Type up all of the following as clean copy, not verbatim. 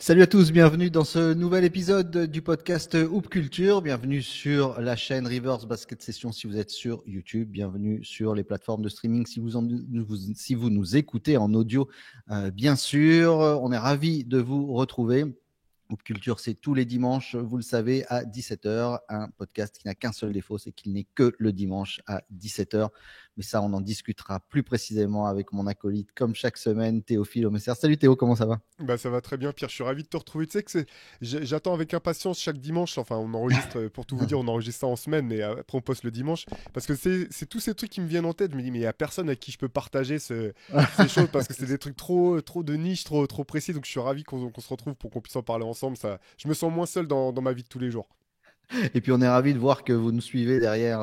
Salut à tous, bienvenue dans ce nouvel épisode du podcast Hoop Culture. Bienvenue sur la chaîne Rivers Basket Session si vous êtes sur YouTube. Bienvenue sur les plateformes de streaming si vous nous écoutez en audio, bien sûr. On est ravis de vous retrouver. Hoop Culture, c'est tous les dimanches, vous le savez, à 17h. Un podcast qui n'a qu'un seul défaut, c'est qu'il n'est que le dimanche à 17h. Mais ça, on en discutera plus précisément avec mon acolyte, comme chaque semaine, Théophile Omesser. Salut Théo, comment ça va? Bah ça va très bien Pierre, je suis ravi de te retrouver. Tu sais que j'attends avec impatience chaque dimanche, enfin on enregistre, pour tout vous dire, on enregistre ça en semaine, mais après on poste le dimanche, parce que c'est tous ces trucs qui me viennent en tête. Je me dis mais il n'y a personne avec qui je peux partager ces choses, parce que c'est des trucs trop de niche, trop précis, donc je suis ravi qu'on se retrouve pour qu'on puisse en parler ensemble. Ça, je me sens moins seul dans ma vie de tous les jours. Et puis on est ravis de voir que vous nous suivez derrière,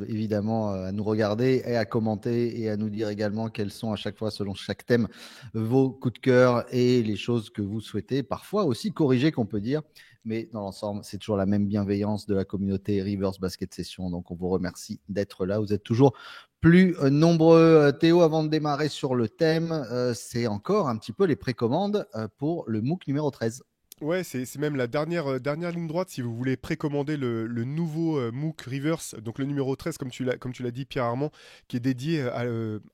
évidemment, à nous regarder et à commenter et à nous dire également quels sont à chaque fois, selon chaque thème, vos coups de cœur et les choses que vous souhaitez, parfois aussi corriger, qu'on peut dire. Mais dans l'ensemble, c'est toujours la même bienveillance de la communauté Rivers Basket Session. Donc on vous remercie d'être là. Vous êtes toujours plus nombreux. Théo, avant de démarrer sur le thème, c'est encore un petit peu les précommandes pour le MOOC numéro 13. Ouais, c'est même la dernière ligne droite si vous voulez précommander le nouveau MOOC Reverse, donc le numéro 13 comme tu l'as dit Pierre Armand, qui est dédié à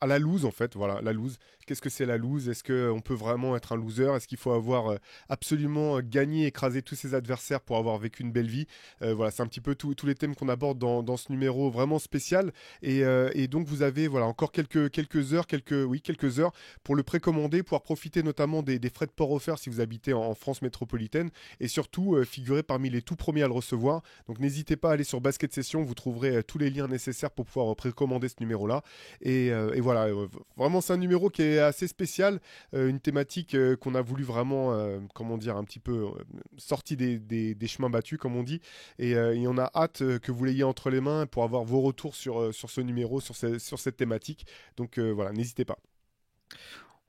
la loose en fait. Voilà, la loose. Qu'est-ce que c'est la loose? Est-ce qu'on peut vraiment être un loser? Est-ce qu'il faut avoir absolument gagné, écrasé tous ses adversaires pour avoir vécu une belle vie? Voilà, c'est un petit peu tous les thèmes qu'on aborde dans ce numéro vraiment spécial. Et donc vous avez voilà, encore quelques heures, quelques heures pour le précommander, pouvoir profiter notamment des frais de port offerts si vous habitez en France métropolitaine, et surtout figurer parmi les tout premiers à le recevoir. Donc n'hésitez pas à aller sur Basket Session, vous trouverez tous les liens nécessaires pour pouvoir précommander ce numéro-là. Et voilà, vraiment c'est un numéro qui est assez spécial, une thématique qu'on a voulu vraiment, comment dire, un petit peu sortie des chemins battus, comme on dit. Et on a hâte que vous l'ayez entre les mains pour avoir vos retours sur ce numéro, sur cette thématique. Donc voilà, n'hésitez pas.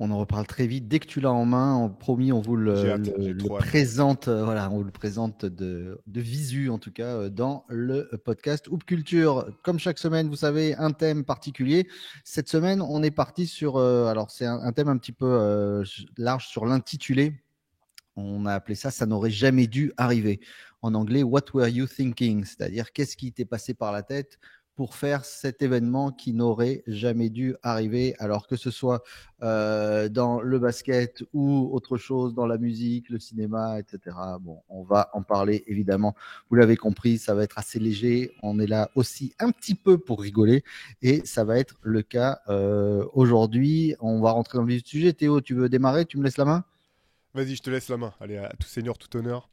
On en reparle très vite. Dès que tu l'as en main, promis, on vous J'ai le trop hâte. présente, voilà, on vous le présente de visu, en tout cas, dans le podcast Hoop Culture. Comme chaque semaine, vous savez, un thème particulier. Cette semaine, on est parti sur, alors c'est un thème un petit peu large sur l'intitulé. On a appelé ça n'aurait jamais dû arriver. En anglais, What were you thinking? C'est-à-dire, qu'est-ce qui t'est passé par la tête pour faire cet événement qui n'aurait jamais dû arriver, alors que ce soit dans le basket ou autre chose, dans la musique, le cinéma, etc. Bon, on va en parler évidemment. Vous l'avez compris, ça va être assez léger. On est là aussi un petit peu pour rigoler et ça va être le cas aujourd'hui. On va rentrer dans le vif du sujet. Théo, tu veux démarrer? Tu me laisses la main? Vas-y, je te laisse la main. Allez, à tout seigneur, tout honneur.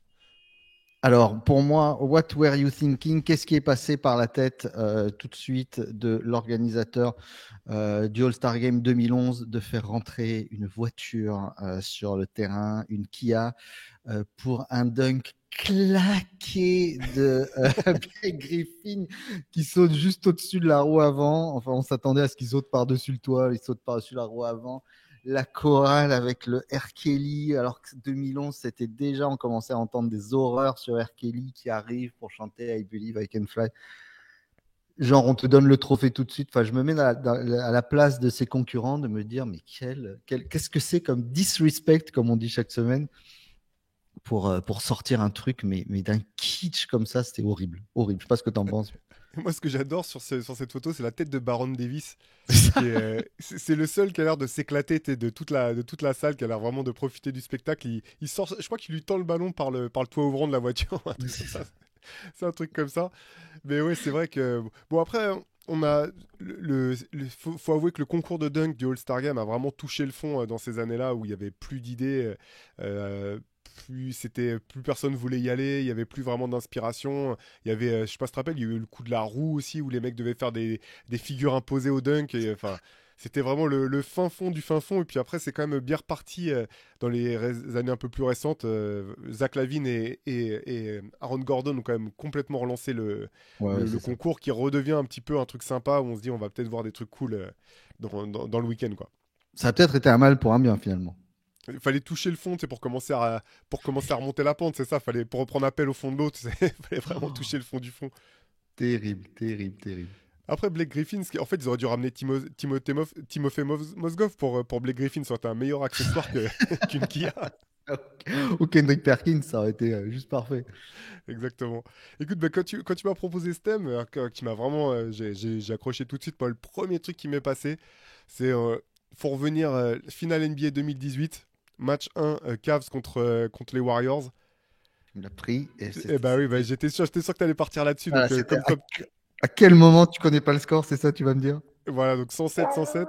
Alors, pour moi, what were you thinking? Qu'est-ce qui est passé par la tête tout de suite de l'organisateur du All-Star Game 2011 de faire rentrer une voiture sur le terrain, une Kia, pour un dunk claqué de Blake Griffin qui saute juste au-dessus de la roue avant. Enfin, on s'attendait à ce qu'il saute par-dessus le toit, il saute par-dessus la roue avant. La chorale avec le R. Kelly, alors que 2011, c'était déjà, on commençait à entendre des horreurs sur R. Kelly qui arrive pour chanter I Believe I Can Fly. Genre, on te donne le trophée tout de suite. Enfin, je me mets à la place de ses concurrents de me dire, mais qu'est-ce que c'est comme disrespect, comme on dit chaque semaine, pour sortir un truc, mais d'un kitsch comme ça, c'était horrible. Horrible. Je sais pas ce que tu en penses. Moi, ce que j'adore sur cette photo, c'est la tête de Baron Davis. C'est le seul qui a l'air de s'éclater de toute la salle, qui a l'air vraiment de profiter du spectacle. Il sort, je crois qu'il lui tend le ballon par le toit ouvrant de la voiture. Un truc comme ça. C'est un truc comme ça. Mais ouais, c'est vrai que. Bon, après, on a. Faut avouer que le concours de dunk du All-Star Game a vraiment touché le fond dans ces années-là où il y avait plus d'idées. Plus personne voulait y aller, il y avait plus vraiment d'inspiration. Il y avait, je sais pas si tu te rappelles, il y a eu le coup de la roue aussi où les mecs devaient faire des figures imposées au dunk. Et, enfin, c'était vraiment le fin fond du fin fond. Et puis après, c'est quand même bien reparti dans les années un peu plus récentes. Zach Lavine et Aaron Gordon ont quand même complètement relancé Ouais, le c'est ça. concours qui redevient un petit peu un truc sympa où on se dit on va peut-être voir des trucs cool dans le week-end, quoi. Ça a peut-être été un mal pour un bien, finalement. Il fallait toucher le fond, tu sais, pour commencer à remonter la pente, c'est ça. Fallait pour reprendre appel au fond de l'eau, tu sais, fallait vraiment Oh, toucher le fond du fond. terrible, terrible, terrible. Après Blake Griffin, en fait, ils auraient dû ramener Timofey Mozgov pour Blake Griffin, ça aurait été un meilleur accessoire qu'une Kia. Ou Kendrick Perkins, ça aurait été juste parfait. Exactement. Écoute, bah, quand tu m'as proposé ce thème, qui m'a vraiment, j'ai accroché tout de suite. Moi, le premier truc qui m'est passé, c'est faut revenir finale NBA 2018, match 1, Cavs contre les Warriors. Tu me l'as pris et Et bah oui, bah, c'était. j'étais sûr que tu allais partir là-dessus. Voilà, Donc, c'était à quel moment tu connais pas le score, c'est ça, tu vas me dire? voilà, donc 107-107.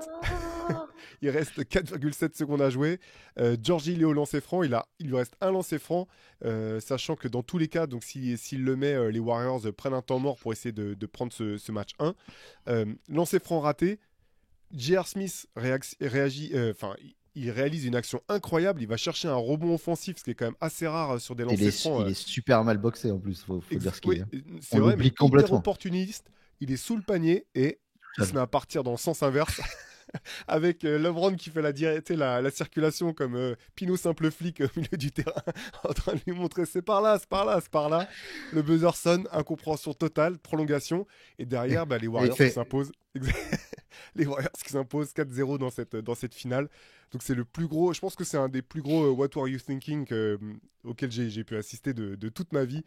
Il reste 4,7 secondes à jouer. Georgie, il est au lancer franc. Il lui reste un lancer franc, sachant que dans tous les cas, donc s'il le met, les Warriors prennent un temps mort pour essayer de prendre ce match 1. Lancer franc raté. J.R. Smith réagit, enfin, il réalise une action incroyable. Il va chercher un rebond offensif, ce qui est quand même assez rare sur des Il lancers est, francs. il est super mal boxé en plus, faut dire ce qu'il est, Oui, hein. c'est On vrai, l'oublie mais hyper complètement. opportuniste. Il est sous le panier et il se met à partir dans le sens inverse avec LeBron qui fait la circulation comme Pinot simple flic au milieu du terrain en train de lui montrer c'est par là, c'est par là, c'est par là. Le buzzer sonne, incompréhension totale, prolongation. Et Et, derrière, bah, les et il Warriors qui fait, s'imposent. Les Warriors qui s'imposent 4-0 dans cette finale. Donc c'est le plus gros, je pense que c'est un des plus gros What Were You Thinking auquel j'ai pu assister de toute ma vie.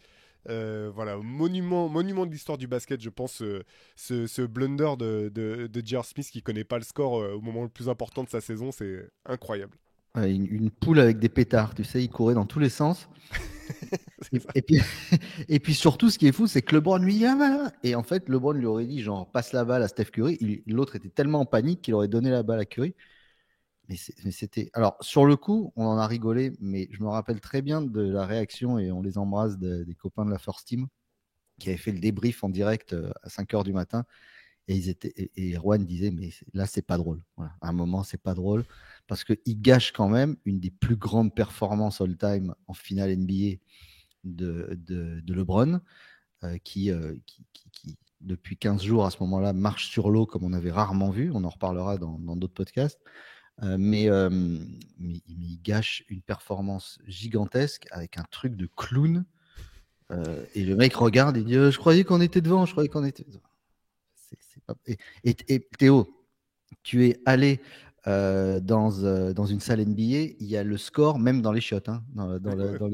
Voilà, monument de l'histoire du basket, je pense, ce blunder de J.R. Smith qui connaît pas le score au moment le plus important de sa saison, c'est incroyable. une poule avec des pétards, tu sais, il courait dans tous les sens. C'est Et, ça. et puis, et puis surtout, ce qui est fou, c'est que LeBron lui dit ah, voilà. Et en fait, LeBron lui aurait dit genre passe la balle à Steph Curry. L'autre était tellement en panique qu'il aurait donné la balle à Curry. Mais c'était. Alors, sur le coup, on en a rigolé, mais je me rappelle très bien de la réaction, et on les embrasse, des copains de la First Team qui avaient fait le débrief en direct à 5 heures du matin. Et Erwan disait, mais là, c'est pas drôle. Voilà. À un moment, c'est pas drôle parce qu'il gâche quand même une des plus grandes performances all-time en finale NBA de LeBron, qui, depuis 15 jours à ce moment-là, marche sur l'eau comme on avait rarement vu. On en reparlera dans d'autres podcasts. Mais il gâche une performance gigantesque avec un truc de clown. Et le mec regarde et dit je croyais qu'on était devant, je croyais qu'on était devant. C'est pas... et Théo, tu es allé dans une salle NBA, il y a le score même dans les shots, hein, dans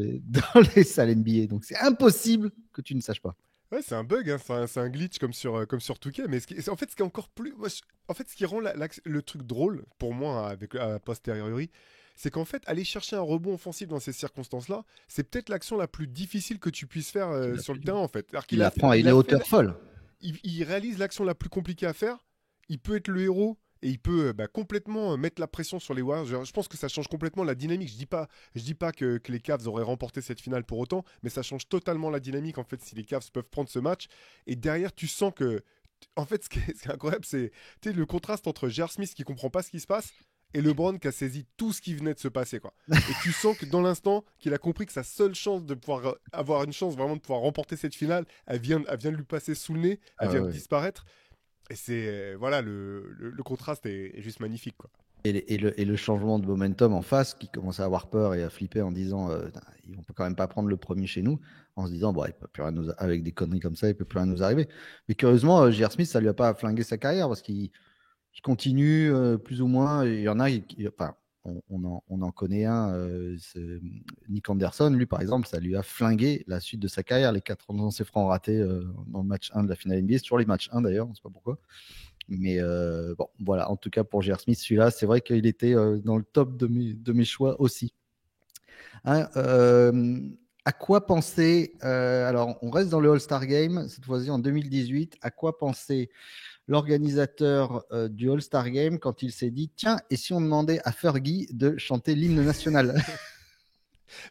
les salles NBA. Donc c'est impossible que tu ne saches pas. Ouais, c'est un bug, hein, c'est un glitch comme sur Touquet. Mais en fait, ce qui est encore plus. En fait, ce qui rend le truc drôle, pour moi, avec a posteriori, c'est qu'en fait, aller chercher un rebond offensif dans ces circonstances-là, c'est peut-être l'action la plus difficile que tu puisses faire C'est sur le absolument. terrain, en fait. Alors qu'il Il a fait, apprend à il les a fait hauteurs folles. il réalise l'action la plus compliquée à faire. Il peut être le héros et il peut bah, complètement mettre la pression sur les Warriors. Je pense que ça change complètement la dynamique. Je dis pas que les Cavs auraient remporté cette finale pour autant, mais ça change totalement la dynamique en fait si les Cavs peuvent prendre ce match. Et derrière, tu sens que, en fait, ce qui est incroyable, c'est le contraste entre J.R. Smith qui comprend pas ce qui se passe et LeBron qui a saisi tout ce qui venait de se passer, quoi. Et tu sens que dans l'instant qu'il a compris que sa seule chance de pouvoir avoir une chance vraiment de pouvoir remporter cette finale, elle vient de lui passer sous le nez, elle Ah vient de ouais. disparaître. Et c'est voilà, le contraste est juste magnifique, quoi. Et le changement de momentum en face, qui commence à avoir peur et à flipper en disant on peut quand même pas prendre le premier chez nous, en se disant bon, il peut plus rien avec des conneries comme ça, il peut plus rien nous arriver. Mais curieusement, J.R. Smith, ça lui a pas flingué sa carrière parce qu'il continue plus ou moins. Il y en a, enfin, on en connaît un, Nick Anderson, lui par exemple, ça lui a flingué la suite de sa carrière, les 4 lancers francs ratés dans le match 1 de la finale NBA, c'est toujours les matchs 1 d'ailleurs, on ne sait pas pourquoi. Mais bon, voilà, en tout cas pour J.R. Smith, celui-là, c'est vrai qu'il était dans le top de mes choix aussi. Hein, à quoi penser alors, on reste dans le All-Star Game, cette fois-ci en 2018. À quoi penser l'organisateur du All-Star Game quand il s'est dit tiens, et si on demandait à Fergie de chanter l'hymne national?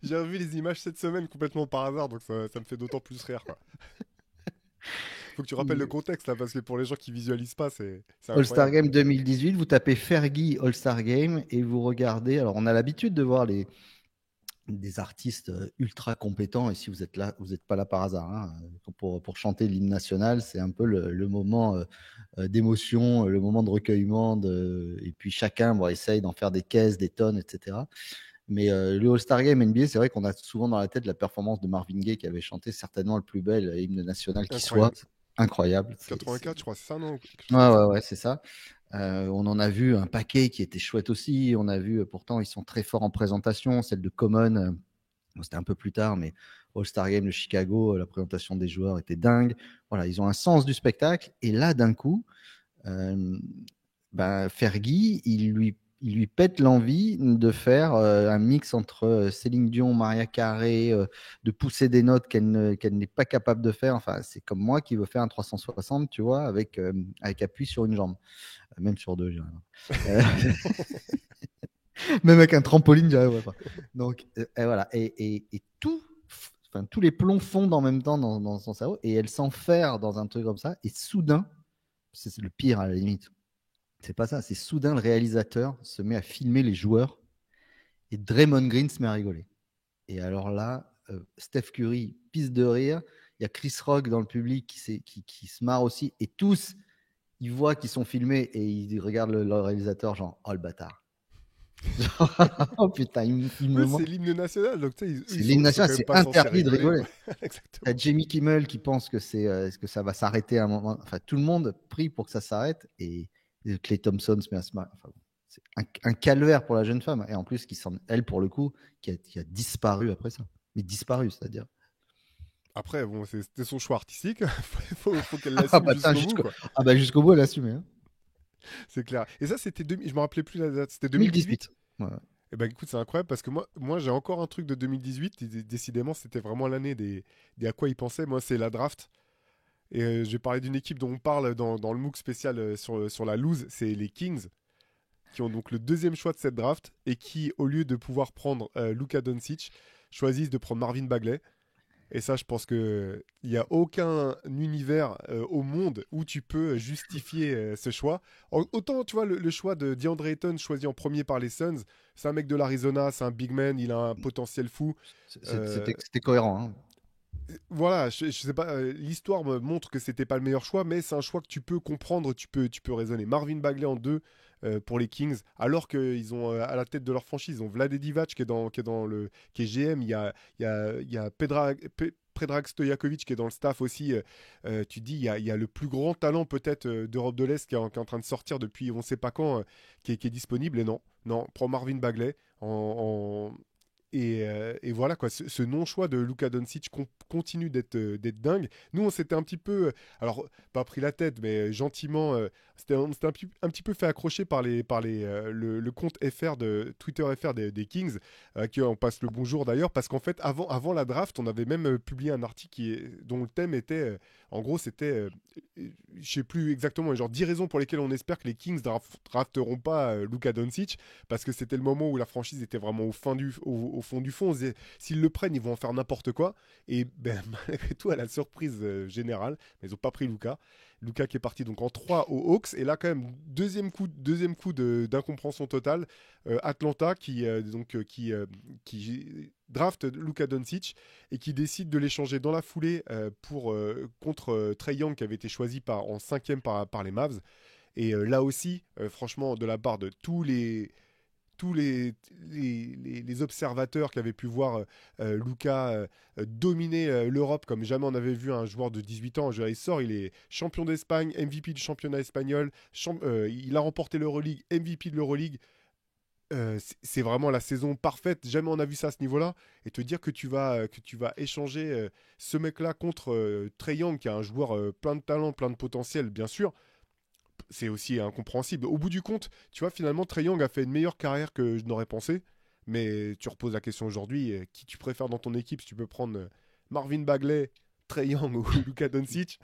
J'ai revu les images cette semaine complètement par hasard, donc ça me fait d'autant plus rire, quoi. Faut que tu rappelles le contexte, là, parce que pour les gens qui visualisent pas, c'est All-Star incroyable. Game 2018, vous tapez Fergie All-Star Game et vous regardez. Alors, on a l'habitude de voir des artistes ultra compétents. Et si vous êtes là, vous n'êtes pas là par hasard, hein. Pour chanter l'hymne national, c'est un peu le moment d'émotion, le moment de recueillement. Et puis chacun essaye d'en faire des caisses, des tonnes, etc. Mais le All-Star Game NBA, c'est vrai qu'on a souvent dans la tête la performance de Marvin Gaye qui avait chanté certainement le plus bel hymne national qui soit. Incroyable. incroyable. 84, je crois, c'est ça, non? Quelque chose comme ça. Ouais, c'est ça. On en a vu un paquet qui était chouette aussi. On a vu, pourtant, ils sont très forts en présentation. Celle de Common, bon, c'était un peu plus tard, mais All-Star Game de Chicago, la présentation des joueurs était dingue. Voilà, ils ont un sens du spectacle. Et là, d'un coup, euh, Fergie, il lui pète l'envie de faire un mix entre Céline Dion, Maria Carey, de pousser des notes qu'elle n'est pas capable de faire. Enfin, c'est comme moi qui veux faire un 360, tu vois, avec appui sur une jambe, même sur deux. Euh, Même avec un trampoline, j'y arriverais pas. Donc, et voilà. Et tout, enfin, tous les plombs fondent en même temps dans son cerveau et elle s'enferre dans un truc comme ça. Et soudain, c'est le pire à la limite. C'est pas ça. C'est soudain, le réalisateur se met à filmer les joueurs et Draymond Green se met à rigoler. Et alors là, Steph Curry pisse de rire. Il y a Chris Rock dans le public qui se marre aussi. Et tous, ils voient qu'ils sont filmés et ils regardent le réalisateur, genre, oh le bâtard. Oh putain, il me Oui, c'est manque. l'hymne national, donc tu sais, eux, C'est ils l'hymne sont national, quand même c'est pas censés interdit de rigoler. rigoler. Ouais, T'as exactement. Jamie Kimmel qui pense que ça va s'arrêter à un moment. Enfin, tout le monde prie pour que ça s'arrête et Clay Thompson se met à se marrer. Enfin, bon, c'est un calvaire pour la jeune femme. Et en plus, elle, pour le coup, qui a disparu après ça. Mais disparu, c'est-à-dire. Après, bon, c'était son choix artistique. Faut qu'elle Ah l'assume bah, jusqu'au bout, quoi. jusqu'au bout, elle a assumé. Hein. C'est clair. Et ça, je me rappelais plus la date. C'était 2018? 2018. Ouais. Eh ben, écoute, c'est incroyable parce que moi j'ai encore un truc de 2018. Décidément, c'était vraiment l'année des à quoi ils pensaient. Moi, c'est la draft. Et j'ai parlé d'une équipe dont on parle dans le MOOC spécial sur la loose. C'est les Kings, qui ont donc le deuxième choix de cette draft et qui, au lieu de pouvoir prendre Luka Doncic, choisissent de prendre Marvin Bagley. Et ça, je pense qu'il n'y a aucun univers au monde où tu peux justifier ce choix. Autant, tu vois, le choix de DeAndre Ayton, choisi en premier par les Suns, c'est un mec de l'Arizona, c'est un big man, il a un potentiel fou. Euh, C'était cohérent. Hein. voilà, je sais pas, l'histoire me montre que c'était pas le meilleur choix, mais c'est un choix que tu peux comprendre, tu peux raisonner. Marvin Bagley en deux pour les Kings, alors qu'ils ont à la tête de leur franchise, ils ont Vlade Divac qui est GM, il y a Predrag Stojakovic qui est dans le staff aussi. Tu dis, il y a le plus grand talent peut-être d'Europe de l'Est qui est en train de sortir depuis on sait pas quand, qui est disponible. Et non, non, prends Marvin Bagley et voilà quoi, ce non-choix de Luka Doncic continue d'être dingue. Nous, on s'était un petit peu, alors pas pris la tête, mais gentiment, on s'était un petit peu fait accrocher le compte FR de Twitter FR des Kings, à qui on passe le bonjour d'ailleurs, parce qu'en fait, avant la draft, on avait même publié un article dont le thème était, en gros, c'était, je sais plus exactement, genre 10 raisons pour lesquelles on espère que les Kings drafteront pas Luka Doncic, parce que c'était le moment où la franchise était vraiment au fond du fond. On se disait, s'ils le prennent, ils vont en faire n'importe quoi. Et ben, malgré tout, à la surprise générale, mais ils n'ont pas pris Luka. Luka qui est parti donc en 3 aux Hawks. Et là, quand même, deuxième coup d'incompréhension totale. Atlanta qui draft Luka Doncic et qui décide de l'échanger dans la foulée contre Trae Young qui avait été choisi en cinquième par les Mavs. Et là aussi, franchement, de la part de tous les observateurs qui avaient pu voir Luka dominer l'Europe comme jamais on avait vu un joueur de 18 ans. Il sort, il est champion d'Espagne, MVP du championnat espagnol, il a remporté l'Euroleague, MVP de l'Euroleague. C'est vraiment la saison parfaite. Jamais on a vu ça à ce niveau-là. Et te dire que tu vas échanger ce mec-là contre Trae Young, qui est un joueur plein de talent, plein de potentiel, bien sûr, c'est aussi incompréhensible. Au bout du compte, tu vois, finalement, Trae Young a fait une meilleure carrière que je n'aurais pensé. Mais tu reposes la question aujourd'hui, qui tu préfères dans ton équipe, si tu peux prendre Marvin Bagley, Trae Young ou Luka Doncic,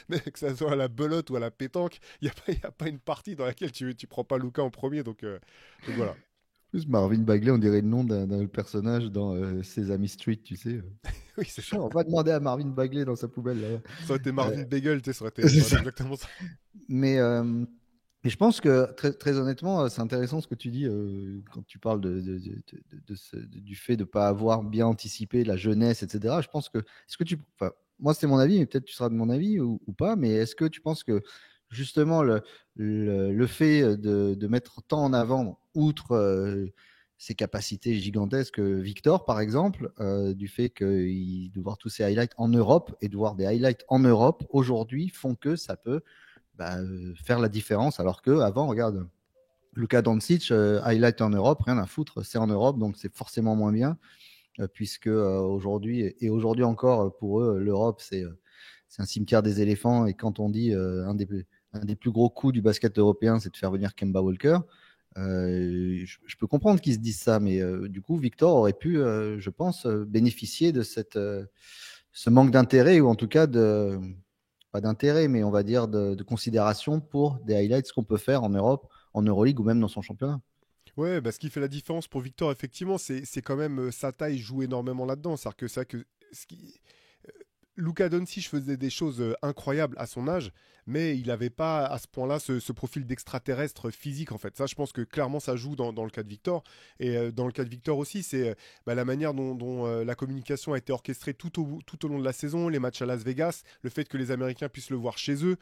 mais que ça soit à la belote ou à la pétanque, il y a pas une partie dans laquelle tu prends pas Luka en premier. Donc voilà. En plus, Marvin Bagley, on dirait le nom d'un personnage dans Sesame Street, tu sais. Oui, c'est ça. On va demander à Marvin Bagley dans sa poubelle là. Ça aurait été Marvin Bagel, tu sais, C'est ça aurait été ça. exactement ça. Mais je pense que très, très honnêtement, c'est intéressant ce que tu dis quand tu parles du fait de ne pas avoir bien anticipé la jeunesse, etc. Je pense que, enfin, moi c'est mon avis, mais peut-être tu seras de mon avis ou pas, mais est-ce que tu penses que justement le fait de mettre tant en avant, outre ses capacités gigantesques. Victor, par exemple, du fait de voir tous ses highlights en Europe et de voir des highlights en Europe aujourd'hui font que ça peut faire la différence. Alors qu'avant, regarde, Luka Doncic, highlight en Europe, rien à foutre, c'est en Europe, donc c'est forcément moins bien, puisque aujourd'hui, et aujourd'hui encore, pour eux, l'Europe, c'est un cimetière des éléphants. Et quand on dit un des plus gros coups du basket européen, c'est de faire venir Kemba Walker, je peux comprendre qu'ils se disent ça, mais du coup, Victor aurait pu, je pense, bénéficier de ce manque d'intérêt, ou en tout cas pas d'intérêt, mais on va dire de considération pour des highlights qu'on peut faire en Europe, en Euroleague ou même dans son championnat. Ouais, bah, ce qui fait la différence pour Victor, effectivement, c'est quand même sa taille joue énormément là-dedans. C'est-à-dire que ça, que ce qui, Luka Doncic faisait des choses incroyables à son âge, mais il n'avait pas à ce point-là ce profil d'extraterrestre physique en fait. Ça, je pense que clairement ça joue dans le cas de Victor. Et dans le cas de Victor aussi, c'est la manière dont la communication a été orchestrée tout au long de la saison, les matchs à Las Vegas, le fait que les Américains puissent le voir chez eux,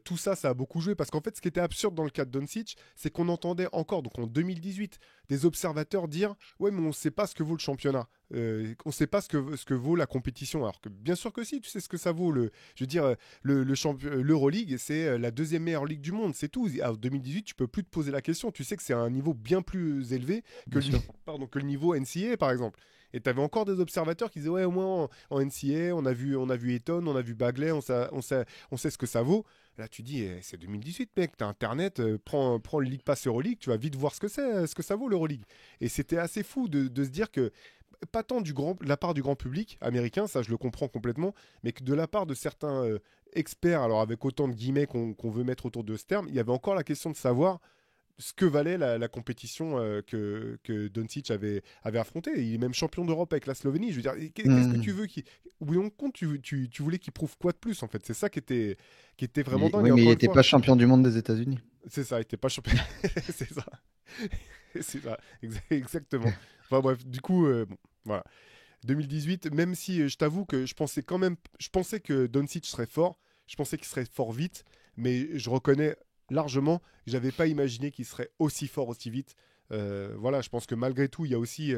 tout ça, ça a beaucoup joué. Parce qu'en fait, ce qui était absurde dans le cas de Doncic, c'est qu'on entendait encore, donc en 2018, des observateurs dire ouais, mais on ne sait pas ce que vaut le championnat. On ne sait pas ce que vaut la compétition. Alors que bien sûr que si, tu sais ce que ça vaut. Je veux dire, l'Euroleague, c'est la deuxième meilleure ligue du monde, c'est tout. En 2018, tu peux plus te poser la question. Tu sais que c'est un niveau bien plus élevé que le niveau NCAA, par exemple. Et tu avais encore des observateurs qui disaient ouais, au moins en NCAA, on a vu Eton, on a vu Bagley, on sait ce que ça vaut. Là, tu dis, c'est 2018, mec, t'as Internet, prends le League Pass Euroleague, tu vas vite voir ce que c'est, ce que ça vaut l'Euroleague. Et c'était assez fou de se dire que pas tant de la part du grand public américain, ça je le comprends complètement, mais que de la part de certains experts, alors avec autant de guillemets qu'on veut mettre autour de ce terme, il y avait encore la question de savoir ce que valait la compétition que Doncic avait affrontée. Il est même champion d'Europe avec la Slovénie. Je veux dire, qu'est-ce que tu veux Au bout d'un compte, tu voulais qu'il prouve quoi de plus en fait. C'est ça qui était vraiment dingue. Oui, Et mais il encore une n'était fois, pas champion du monde des États-Unis. c'est ça, il était pas champion. C'est ça. C'est ça, exactement. Enfin bref, du coup, bon, voilà. 2018, même si je t'avoue que je pensais que Doncic serait fort, je pensais qu'il serait fort vite, mais je reconnais largement, j'avais pas imaginé qu'il serait aussi fort aussi vite. Voilà, je pense que malgré tout, il y a aussi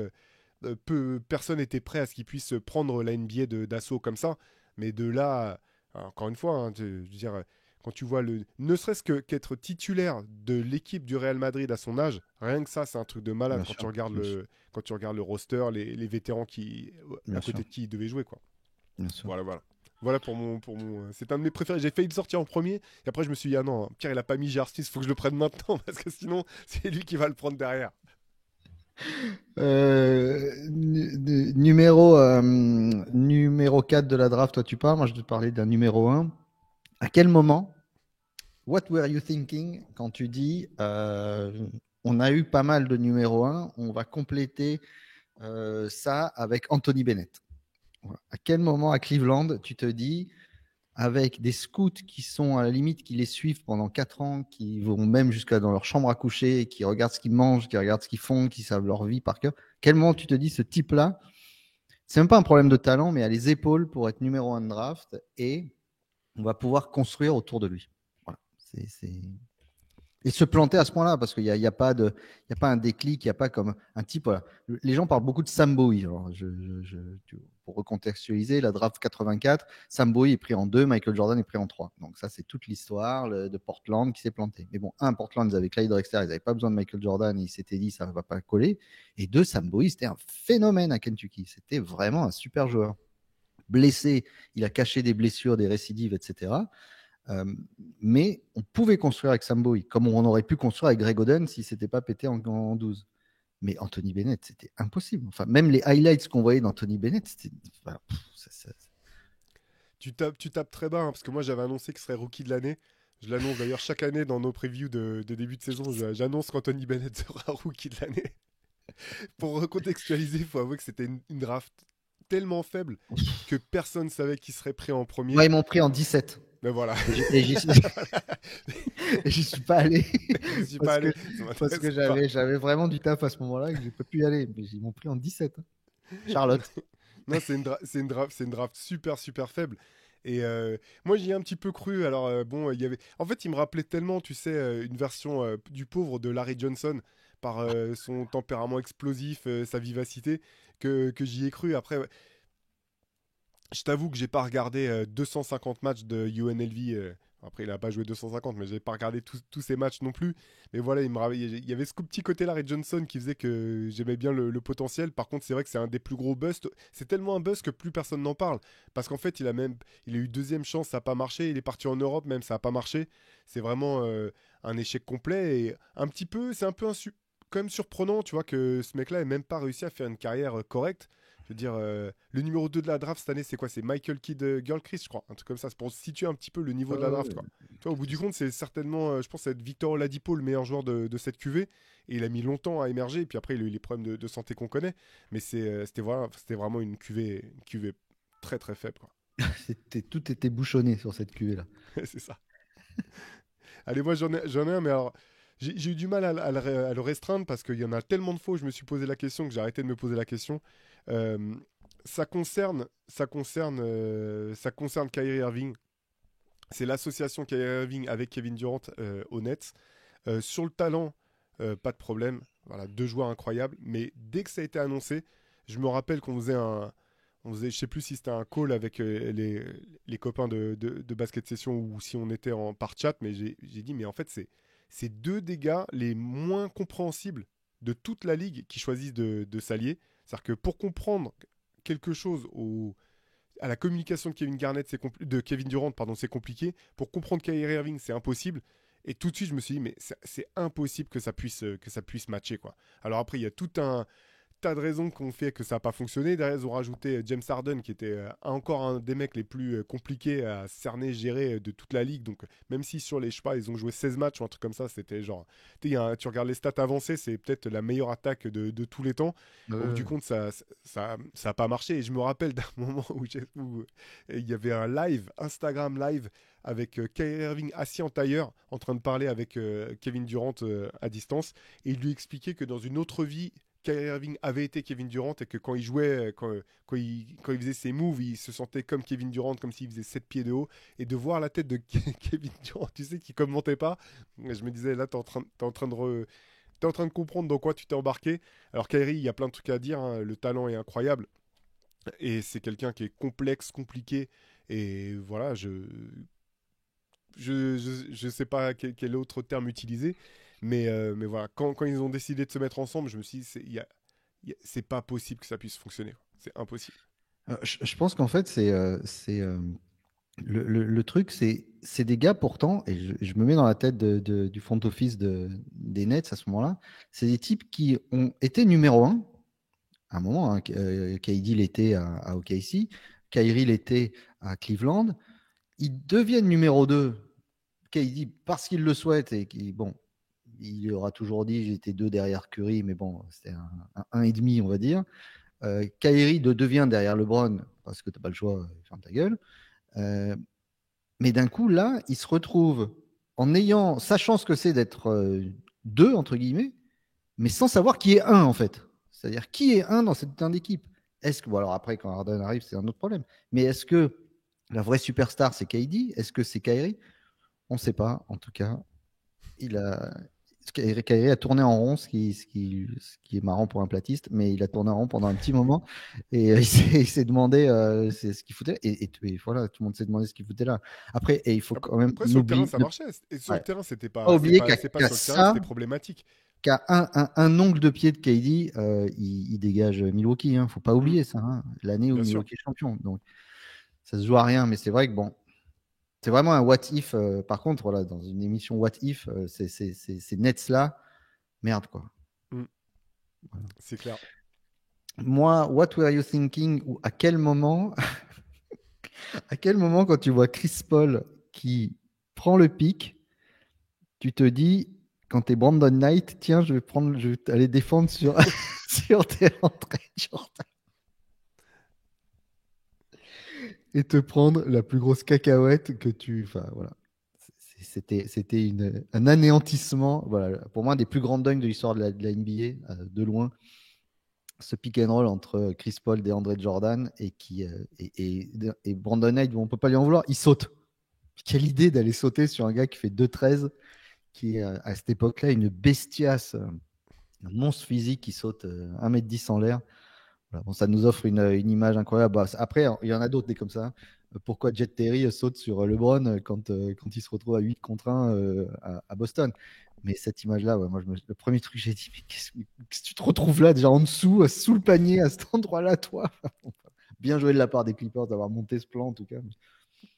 personne n'était prêt à ce qu'il puisse prendre la NBA d'assaut comme ça, mais de là, encore une fois, hein, je veux dire, quand tu vois ne serait-ce qu'être titulaire de l'équipe du Real Madrid à son âge, rien que ça, c'est un truc de malade Bien quand sûr, tu regardes bien sûr, quand tu regardes le roster, les vétérans bien à côté sûr, de qui il devait jouer, quoi. bien sûr. Voilà. Voilà c'est un de mes préférés. J'ai failli le sortir en premier, et après je me suis dit, ah non, Pierre il a pas mis J.R. Smith, il faut que je le prenne maintenant, parce que sinon c'est lui qui va le prendre derrière. Numéro 4 de la draft, toi tu parles, moi je te parlais d'un numéro 1. À quel moment, what were you thinking quand tu dis on a eu pas mal de numéro 1, on va compléter ça avec Anthony Bennett. Voilà. À quel moment à Cleveland tu te dis, avec des scouts qui sont à la limite, qui les suivent pendant 4 ans, qui vont même jusqu'à dans leur chambre à coucher, qui regardent ce qu'ils mangent, qui regardent ce qu'ils font, qui savent leur vie par cœur, quel moment tu te dis, ce type-là, c'est même pas un problème de talent, mais a les épaules pour être numéro 1 de draft, et on va pouvoir construire autour de lui. Voilà. Et se planter à ce point-là, parce qu'il n'y a pas un déclic, il n'y a pas comme un type. Voilà. Les gens parlent beaucoup de Sam Bowie. Alors, pour recontextualiser, la draft 84, Sam Bowie est pris en 2, Michael Jordan est pris en 3. Donc ça, c'est toute l'histoire de Portland qui s'est planté. Mais bon, Portland, ils avaient Clyde Drexler, ils n'avaient pas besoin de Michael Jordan, ils s'étaient dit ça ne va pas coller. Et 2, Sam Bowie, c'était un phénomène à Kentucky. C'était vraiment un super joueur. Blessé, il a caché des blessures, des récidives, etc. Mais on pouvait construire avec Sam Bowie, comme on aurait pu construire avec Greg Oden s'il ne s'était pas pété en 12. Mais Anthony Bennett, c'était impossible. Enfin, même les highlights qu'on voyait d'Anthony Bennett, c'était. Enfin, Tu tapes très bas, hein, parce que moi j'avais annoncé qu'il serait rookie de l'année. Je l'annonce d'ailleurs chaque année dans nos previews de début de saison. J'annonce qu'Anthony Bennett sera rookie de l'année. Pour recontextualiser, il faut avouer que c'était une draft tellement faible que personne ne savait qui serait pris en premier. Moi, ils m'ont pris en 17. Mais voilà. Et j'y suis pas allé. Parce que j'avais vraiment du taf à ce moment-là et que j'ai pas pu y aller. Mais ils m'ont pris en 17. Charlotte. Non, c'est une draft super, super faible. Et moi, j'y ai un petit peu cru. Alors, bon, il y avait. En fait, il me rappelait tellement, tu sais, une version du pauvre de Larry Johnson, par son tempérament explosif, sa vivacité, que j'y ai cru. Après, ouais, je t'avoue que j'ai pas regardé 250 matchs de UNLV. Après, il a pas joué 250, mais j'ai pas regardé tous ces matchs non plus. Mais voilà, il y avait ce petit côté Larry Johnson qui faisait que j'aimais bien le potentiel. Par contre, c'est vrai que c'est un des plus gros busts. C'est tellement un bust que plus personne n'en parle. Parce qu'en fait, il a eu deuxième chance, ça a pas marché. Il est parti en Europe, même ça a pas marché. C'est vraiment un échec complet. Et un petit peu, c'est un peu quand même surprenant, tu vois, que ce mec-là ait même pas réussi à faire une carrière correcte. Je veux dire, le numéro 2 de la draft cette année, c'est quoi? C'est Michael Kidd Gilchrist, je crois. Un truc comme ça. C'est pour situer un petit peu le niveau de la draft, Euh, quoi. Tu vois, au bout du compte, c'est certainement, je pense, être Victor Oladipo, le meilleur joueur de cette QV. Et il a mis longtemps à émerger. Et puis après, il a eu les problèmes de santé qu'on connaît. Mais c'était vraiment une QV très, très faible, quoi. tout était bouchonné sur cette cuvée-là. C'est ça. Allez, moi, j'en ai un, mais alors. J'ai eu du mal à le restreindre parce qu'il y en a tellement de fois où je me suis posé la question que j'ai arrêté de me poser la question. Euh, ça concerne Kyrie Irving. C'est l'association Kyrie Irving avec Kevin Durant au Nets. Sur le talent, pas de problème. Voilà, deux joueurs incroyables. Mais dès que ça a été annoncé, je me rappelle je sais plus si c'était un call avec les copains de basket session ou si on était par chat, mais j'ai dit, mais en fait, c'est deux des gars les moins compréhensibles de toute la ligue qui choisissent de s'allier. C'est-à-dire que pour comprendre quelque chose à la communication de de Kevin Durant, pardon, c'est compliqué. Pour comprendre Kyrie Irving, c'est impossible. Et tout de suite, je me suis dit, mais c'est impossible que ça puisse matcher, quoi. Alors après, il y a tout un tas de raisons qui ont fait que ça n'a pas fonctionné. Derrière, ils ont rajouté James Harden, qui était encore un des mecs les plus compliqués à cerner, gérer de toute la ligue. Donc, même si sur les, je sais pas, ils ont joué 16 matchs ou un truc comme ça, c'était genre. Tu regardes les stats avancées, c'est peut-être la meilleure attaque de tous les temps. Au bout du compte, ça a pas marché. Et je me rappelle d'un moment où il y avait un live, Instagram live, avec Kyrie Irving assis en tailleur, en train de parler avec Kevin Durant à distance. Et il lui expliquait que dans une autre vie, Kyrie Irving avait été Kevin Durant et que quand il jouait, quand il faisait ses moves, il se sentait comme Kevin Durant, comme s'il faisait 7 pieds de haut. Et de voir la tête de Kevin Durant, tu sais, qui commentait pas, je me disais, là, t'es en train de comprendre dans quoi tu t'es embarqué. Alors Kyrie, il y a plein de trucs à dire, hein. Le talent est incroyable. Et c'est quelqu'un qui est complexe, compliqué. Et voilà, je sais pas quel autre terme utiliser. Mais voilà, quand ils ont décidé de se mettre ensemble, je me suis dit, c'est pas possible que ça puisse fonctionner, quoi. C'est impossible. Je pense qu'en fait, le truc, c'est des gars pourtant, et je me mets dans la tête du front office des Nets à ce moment-là, c'est des types qui ont été numéro un à un moment. Hein, KD l'était à OKC, Kyrie l'était à Cleveland. Ils deviennent numéro 2, KD, parce qu'il le souhaite et qui, bon, il aura toujours dit j'étais deux derrière Curry, mais bon, c'était un et demi, on va dire. Kyrie devient derrière LeBron parce que tu n'as pas le choix, ferme ta gueule. Euh, mais d'un coup, là, il se retrouve sachant ce que c'est d'être deux, entre guillemets, mais sans savoir qui est un, en fait. C'est-à-dire qui est un dans cette putain d'équipe. Est-ce que, bon, alors après, quand Harden arrive, c'est un autre problème. Mais est-ce que la vraie superstar, c'est KD? Est-ce que c'est Kyrie? On ne sait pas. En tout cas, il a, Kyrie a tourné en rond, ce qui est marrant pour un platiste, mais il a tourné en rond pendant un petit moment et il s'est demandé c'est ce qu'il foutait. Et voilà, tout le monde s'est demandé ce qu'il foutait là. Après, et il faut quand même Après, sur le terrain, ça marchait. Et sur le ouais, terrain, pas oublier c'est pas qu'à sur le terrain que ça, c'était problématique. qu'à un ongle de pied de KD, il dégage Milwaukee. Hein, faut pas Mm, oublier ça. Hein, l'année où bien sûr. Milwaukee est champion. Donc, ça se joue à rien, mais c'est vrai que bon. C'est vraiment un what if. Par contre, voilà, dans une émission what if, ces Nets là, merde quoi. Mm, Voilà. c'est clair. Moi, what were you thinking ou à quel moment quand tu vois Chris Paul qui prend le pic, tu te dis quand tu es Brandon Knight, tiens, je vais aller défendre sur sur tes rentrées Jordan et te prendre la plus grosse cacahuète que enfin voilà. C'était un anéantissement. Voilà, pour moi, un des plus grands dunks de l'histoire de la NBA, de loin. ce pick and roll entre Chris Paul et André Jordan et Brandon Knight, on ne peut pas lui en vouloir, il saute. Quelle idée d'aller sauter sur un gars qui fait 2,13, qui est à cette époque-là une bestiace, un monstre physique qui saute 1,10 m en l'air. Voilà, bon, ça nous offre une image incroyable. Bah, après, il y en a d'autres des comme ça. Pourquoi Jet Terry saute sur LeBron quand il se retrouve à 8 contre 1 à Boston. Mais cette image-là, ouais, moi, le premier truc que j'ai dit, mais qu'est-ce que tu te retrouves là, déjà en dessous, sous le panier, à cet endroit-là, toi? Bien joué de la part des Clippers d'avoir monté ce plan, en tout cas.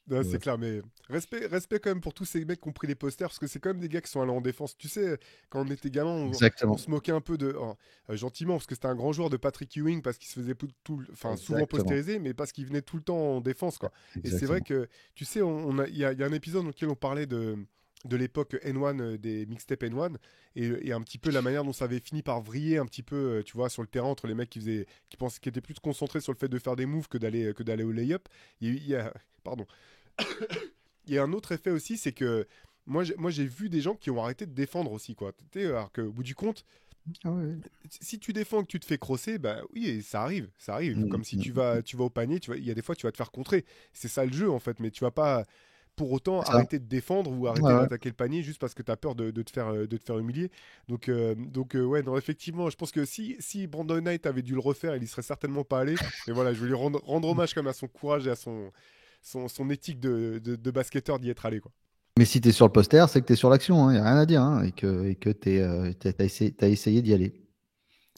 Non, c'est Ouais, clair, mais respect quand même pour tous ces mecs qui ont pris les posters, parce que c'est quand même des gars qui sont allés en défense. Tu sais, quand on était gamin, on exactement. se moquait un peu gentiment, parce que c'était un grand joueur de Patrick Ewing, parce qu'il se faisait enfin, souvent Exactement. postériser, mais parce qu'il venait tout le temps en défense, quoi. Et c'est vrai Exactement. que, tu sais, il y a un épisode dans lequel on parlait de l'époque N1, des mixtapes N1, et un petit peu la manière dont ça avait fini par vriller un petit peu, tu vois, sur le terrain entre les mecs qui étaient plus concentrés sur le fait de faire des moves que d'aller au lay-up. Pardon. Il y a un autre effet aussi, c'est que moi j'ai vu des gens qui ont arrêté de défendre aussi, quoi. Alors qu'au bout du compte, Ah ouais. si tu défends et que tu te fais crosser, bah oui, et ça arrive. Mm, Comme si tu mm. vas, tu vas au panier, il y a des fois tu vas te faire contrer. C'est ça le jeu en fait, mais tu vas pas pour autant C'est ça. arrêter de défendre ou Ouais, arrêter ouais. d'attaquer le panier juste parce que tu as peur de te faire humilier. Donc ouais, non, effectivement, je pense que si Brandon Knight avait dû le refaire, il y serait certainement pas allé. Mais voilà, je veux lui rendre hommage quand même à son courage et à son éthique de basketteur d'y être allé, quoi. Mais si tu es sur le poster, c'est que tu es sur l'action, il n'y a rien à dire, hein, et que tu as essayé d'y aller.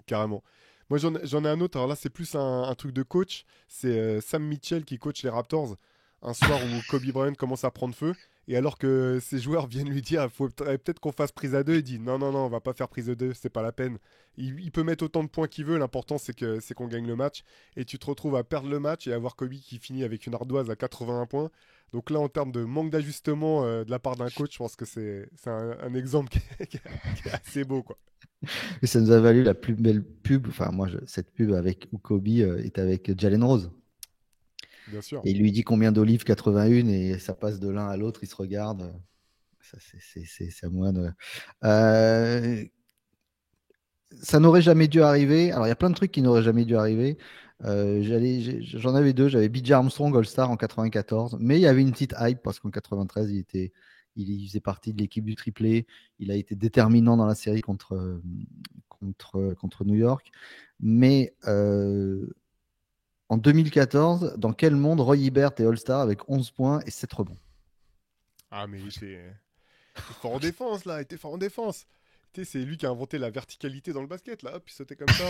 Carrément. Moi, j'en ai un autre. Alors là, c'est plus un truc de coach. C'est Sam Mitchell qui coach les Raptors. Un soir où Kobe Bryant commence à prendre feu. Et alors que ses joueurs viennent lui dire, faudrait peut-être qu'on fasse prise à deux, il dit non, non, non, on va pas faire prise à deux, c'est pas la peine. Il peut mettre autant de points qu'il veut, l'important c'est qu'on gagne le match. Et tu te retrouves à perdre le match et à voir Kobe qui finit avec une ardoise à 81 points. Donc là, en termes de manque d'ajustement de la part d'un coach, je pense que c'est un exemple qui est assez beau, quoi. Et ça nous a valu la plus belle pub. Enfin, moi, cette pub avec où Kobe est avec Jalen Rose. Bien sûr. Et il lui dit combien d'olives 81 et ça passe de l'un à l'autre, ils se regardent. Ça, c'est à moi de... Euh, ça n'aurait jamais dû arriver. Alors, il y a plein de trucs qui n'auraient jamais dû arriver. J'en avais deux. J'avais BJ Armstrong All-Star en 94, mais il y avait une petite hype parce qu'en 93, il faisait partie de l'équipe du triplé. Il a été déterminant dans la série contre New York. Mais en 2014, dans quel monde Roy Hibbert est All-Star avec 11 points et 7 rebonds? Ah, mais il était fort en défense, là. Il était fort en défense. Tu sais, c'est lui qui a inventé la verticalité dans le basket, là. Hop, il sautait comme ça.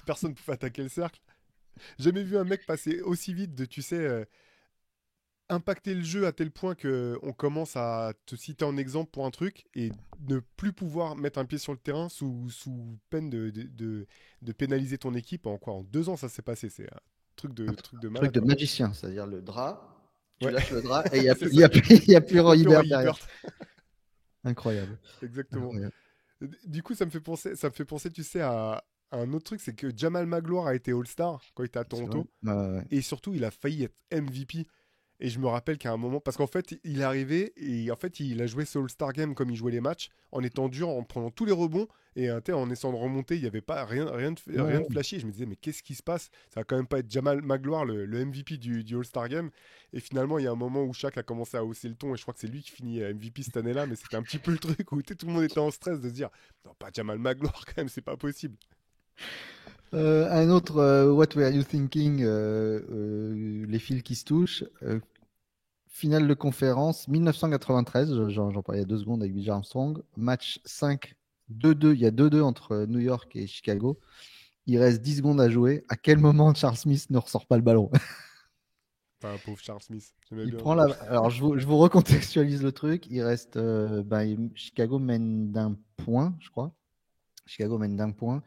Personne ne pouvait attaquer le cercle. J'ai jamais vu un mec passer aussi vite de, tu sais, impacter le jeu à tel point que on commence à te citer en exemple pour un truc et ne plus pouvoir mettre un pied sur le terrain sous peine de pénaliser ton équipe. En quoi? En 2 ans, ça s'est passé. C'est un truc de Truc malade, de quoi. magicien, c'est-à-dire le drap. Tu Ouais, lâches le drap et il n'y a, c'est plus- ça. il y a plus Il n'y a Roy plus Hibbert Roy derrière. Hibbert. Incroyable. Exactement. Incroyable. Du coup, ça me fait penser, tu sais, à un autre truc, c'est que Jamal Magloire a été All-Star quand il était à C'est vrai. Toronto, Ouais, ouais. et surtout, il a failli être MVP. Et je me rappelle qu'à un moment, parce qu'en fait, il est arrivé et en fait, il a joué ce All-Star Game comme il jouait les matchs, en étant dur, en prenant tous les rebonds et tu sais, en essayant de remonter. Il n'y avait pas Ouais, rien de ouais. flashy. Je me disais, mais qu'est-ce qui se passe? Ça va quand même pas être Jamal Magloire, le MVP du All-Star Game. Et finalement, il y a un moment où Shaq a commencé à hausser le ton et je crois que c'est lui qui finit MVP cette année-là. Mais c'était un petit peu le truc où tu sais, tout le monde était en stress de se dire, non, pas Jamal Magloire quand même, c'est pas possible. Un autre, What Were You Thinking, les fils qui se touchent. Finale de conférence 1993, j'en parlais il y a 2 secondes avec BJ Armstrong. Match 5, 2-2. Il y a 2-2 entre New York et Chicago. Il reste 10 secondes à jouer. À quel moment Charles Smith ne ressort pas le ballon? Enfin, pauvre Charles Smith, j'aimais Il bien. prend la... Alors, je vous recontextualise le truc. Il reste. Chicago mène d'un point, je crois. Chicago mène d'un point.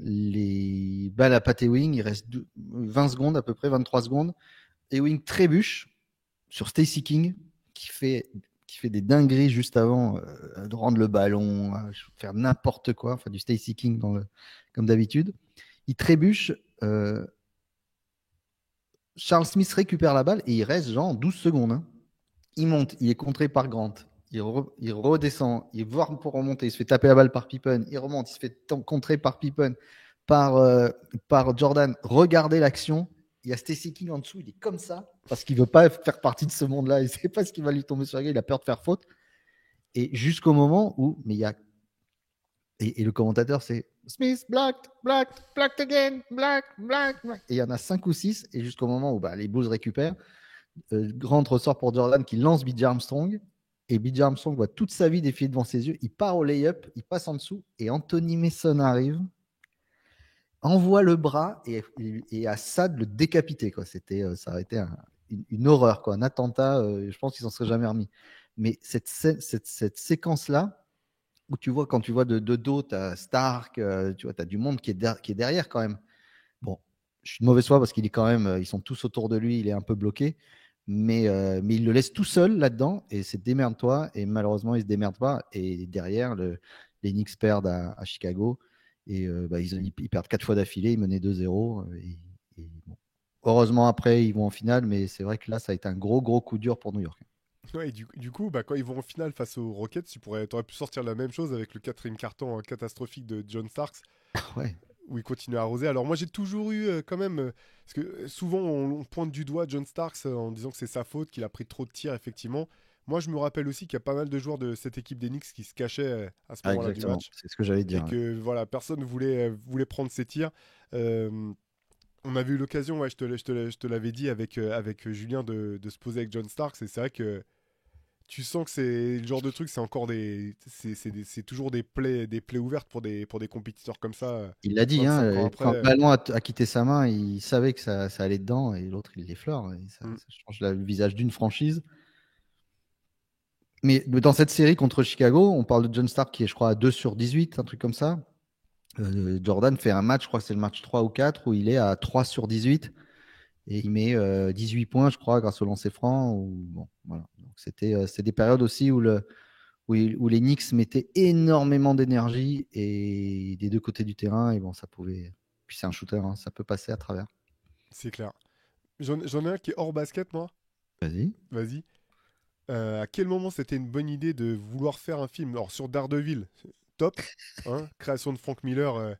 Les balles à Pat Ewing, il reste 20 secondes à peu près, 23 secondes. Ewing trébuche sur Stacey King qui fait des dingueries juste avant de rendre le ballon, faire n'importe quoi, enfin du Stacey King comme d'habitude. Il trébuche. Charles Smith récupère la balle et il reste genre 12 secondes, hein. Il monte, il est contré par Grant. il redescend, il va pour remonter, il se fait taper la balle par Pippen, il remonte, il se fait contrer par Pippen, par, euh, par Jordan. Regardez l'action. Il y a Stacey King en dessous, il est comme ça, parce qu'il veut pas faire partie de ce monde-là. Il ne sait pas ce qui va lui tomber sur la gueule, il a peur de faire faute. Et jusqu'au moment où, mais il y a. Et le commentateur, c'est Smith, blacked, blacked, blacked again, black, black, black. Et il y en a 5 ou 6, et jusqu'au moment où les Bulls récupèrent, Grant ressort pour Jordan qui lance BJ Armstrong. Et BJ Armstrong voit toute sa vie défiler devant ses yeux. Il part au lay-up, il passe en dessous. Et Anthony Mason arrive, envoie le bras et Assad le décapiter. Quoi. Ça aurait été une horreur, quoi, un attentat. Je pense qu'ils s'en seraient jamais remis. Mais cette séquence-là, où tu vois, quand tu vois de dos, tu as Stark, tu vois, tu as du monde qui est derrière quand même. Bon, je suis de mauvaise foi parce qu'il est quand même, ils sont tous autour de lui, il est un peu bloqué. Mais il le laisse tout seul là-dedans et c'est démerde-toi. Et malheureusement, il se démerde pas. Et derrière, les Knicks perdent à Chicago. Et ils perdent 4 fois d'affilée. Ils menaient 2-0. Bon. Heureusement, après, ils vont en finale. Mais c'est vrai que là, ça a été un gros, gros coup dur pour New York. Ouais, et du coup, quand ils vont en finale face aux Rockets, t'aurais pu sortir la même chose avec le quatrième carton catastrophique de John Starks, Ouais. où il continue à arroser. Alors moi, j'ai toujours eu quand même, parce que souvent on pointe du doigt John Starks en disant que c'est sa faute, qu'il a pris trop de tirs, effectivement. Moi, je me rappelle aussi qu'il y a pas mal de joueurs de cette équipe des Knicks qui se cachaient à ce moment-là du Exactement. match, C'est ce que j'allais et dire. Ouais. que voilà, personne voulait prendre ses tirs. Euh, on avait eu l'occasion, ouais, je te l'avais dit avec Julien de se poser avec John Starks, et c'est vrai que tu sens que c'est le genre de truc, c'est encore c'est toujours des plaies ouvertes pour des compétiteurs comme ça, Il l'a dit, 25 ans hein, quand le après. ballon a quitté sa main, il savait que ça allait dedans et l'autre, il l'effleure. Et Mm. ça change le visage d'une franchise. Mais dans cette série contre Chicago, on parle de John Stark qui est, je crois, à 2 sur 18, un truc comme ça. Jordan fait un match, je crois que c'est le match 3 ou 4, où il est à 3 sur 18 et il met 18 points, je crois, grâce au lancer franc. Bon, voilà. Donc c'est des périodes aussi où les Knicks mettaient énormément d'énergie et des deux côtés du terrain. Et bon, ça pouvait. Puis c'est un shooter, hein, ça peut passer à travers. C'est clair. J'en ai un qui est hors basket, moi. Vas-y. Vas-y. À quel moment c'était une bonne idée de vouloir faire un film? Alors, sur Daredevil, top. Hein, création de Frank Miller,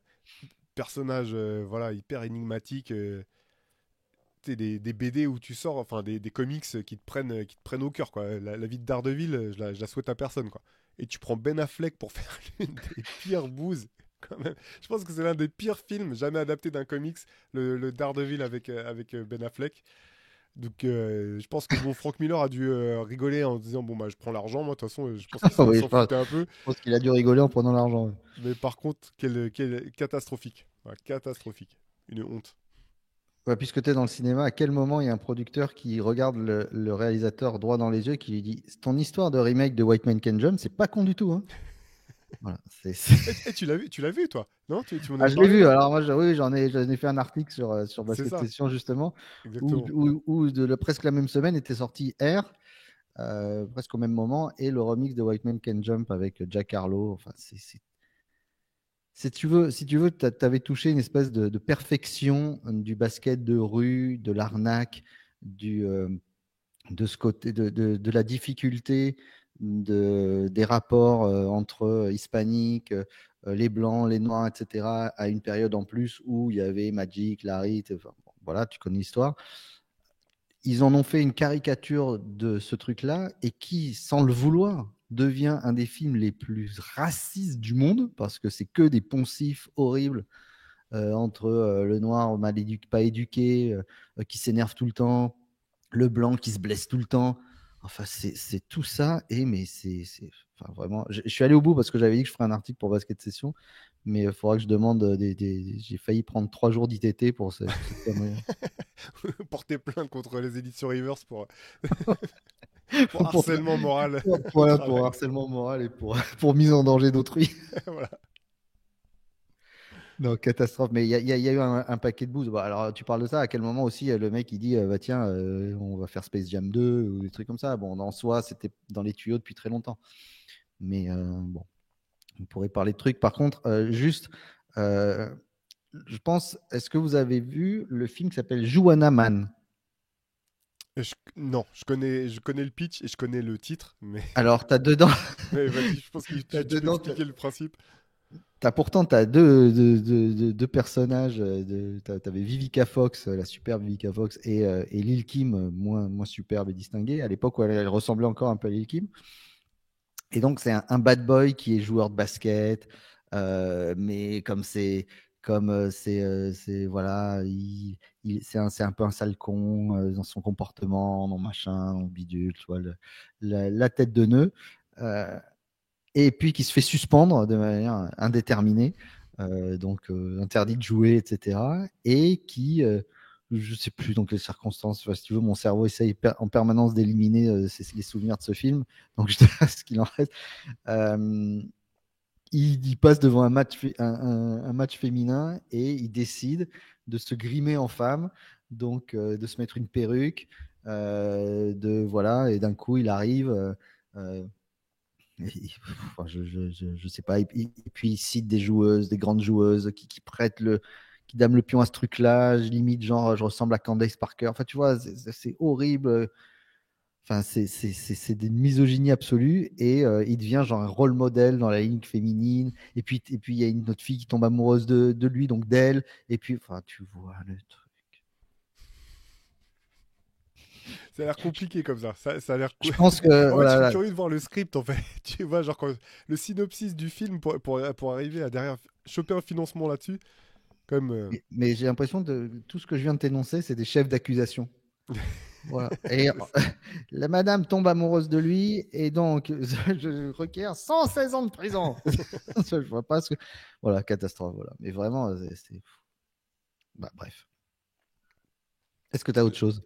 personnage voilà, hyper énigmatique. Des BD où tu sors, enfin des comics qui te prennent au cœur, quoi. La vie de Daredevil, je la souhaite à personne, quoi. Et tu prends Ben Affleck pour faire l'une des pires bouses, quand même. Je pense que c'est l'un des pires films jamais adaptés d'un comics, le Daredevil avec Ben Affleck. Donc je pense que bon, Frank Miller a dû rigoler en disant bon bah je prends l'argent, moi de toute façon je pense qu'il Oui, s'en foutait un peu. je pense qu'il a dû rigoler en prenant l'argent. Mais par contre, quel catastrophique. Voilà, catastrophique. Une honte. Ouais, puisque tu es dans le cinéma, à quel moment il y a un producteur qui regarde le réalisateur droit dans les yeux et qui lui dit ton histoire de remake de White Man Can Jump, c'est pas con du tout. Hein. Voilà, Et tu l'as vu toi? Non, tu m'en Ah, avais je l'ai parlé, vu. non? Alors, moi, oui, j'en ai fait un article sur C'est Basket ça, Session, justement, exactement. presque la même semaine était sorti Air, presque au même moment, et le remix de White Man Can Jump avec Jack Harlow. Enfin, si tu veux, tu avais touché une espèce de perfection du basket de rue, de l'arnaque, de ce côté, de la difficulté des rapports entre hispaniques, les blancs, les noirs, etc., à une période en plus où il y avait Magic, Larry, enfin, bon, voilà, tu connais l'histoire. Ils en ont fait une caricature de ce truc-là et qui, sans le vouloir, devient un des films les plus racistes du monde parce que c'est que des poncifs horribles entre le noir pas éduqué, qui s'énerve tout le temps, le blanc qui se blesse tout le temps. Enfin, c'est tout ça. Enfin, vraiment. Je suis allé au bout parce que j'avais dit que je ferais un article pour Basket Session, mais il faudra que je demande J'ai failli prendre 3 jours d'ITT pour cette connerie. Porter plainte contre les éditions Rivers pour pour, harcèlement moral au voilà, pour travail. harcèlement moral et pour mise en danger d'autrui. Voilà. Non, catastrophe. Mais il y a eu un paquet de boosts. Bah, alors, tu parles de ça. À quel moment aussi le mec il dit bah, tiens, on va faire Space Jam 2 ou des trucs comme ça. Bon, en soi, c'était dans les tuyaux depuis très longtemps. Mais bon, on pourrait parler de trucs. Par contre, euh, je pense, est-ce que vous avez vu le film qui s'appelle Juana Man? Non, je connais le pitch et je connais le titre, mais, Alors, tu as dedans, mais vas-y, je pense que t'as tu peux dedans, expliquer le principe. pourtant, tu as deux personnages. Tu avais Vivica Fox, la superbe Vivica Fox, et Lil Kim, moins superbe et distinguée, à l'époque où elle ressemblait encore un peu à Lil Kim. Et donc, c'est un bad boy qui est joueur de basket, mais voilà, c'est un peu un sale con dans son comportement, dans machin, dans bidule, tu vois, la tête de nœud. Euh, et puis qui se fait suspendre de manière indéterminée, donc interdit de jouer, etc. Et qui, je ne sais plus dans quelles circonstances, enfin, si tu veux, mon cerveau essaye en permanence d'éliminer les souvenirs de ce film, donc je te laisse ce qu'il en reste. Euh, il passe devant un match féminin et il décide de se grimer en femme, donc de se mettre une perruque, voilà, et d'un coup il arrive. Euh, enfin, je sais pas. Et puis il cite des joueuses, des grandes joueuses qui prêtent qui dament le pion à ce truc-là. Je limite, genre, je ressemble à Candace Parker. Enfin, tu vois, c'est horrible. Enfin, c'est des misogynies absolues. Et il devient genre un rôle modèle dans la ligne féminine. Et puis, il y a une autre fille qui tombe amoureuse de lui, donc d'elle. Et puis, enfin, tu vois le truc. Ça a l'air compliqué comme ça. Ça a l'air Je pense que, En fait, je suis voilà, curieux de voir le script, en fait. Tu vois, genre, le synopsis du film pour arriver à derrière choper un financement là-dessus. Comme. mais j'ai l'impression de tout ce que je viens de t'énoncer, c'est des chefs d'accusation. Voilà. Et la madame tombe amoureuse de lui et donc je requiert 116 ans de prison. Je vois pas ce que. Voilà, catastrophe. Voilà. Mais vraiment, bah, bref. Est-ce que tu as autre chose?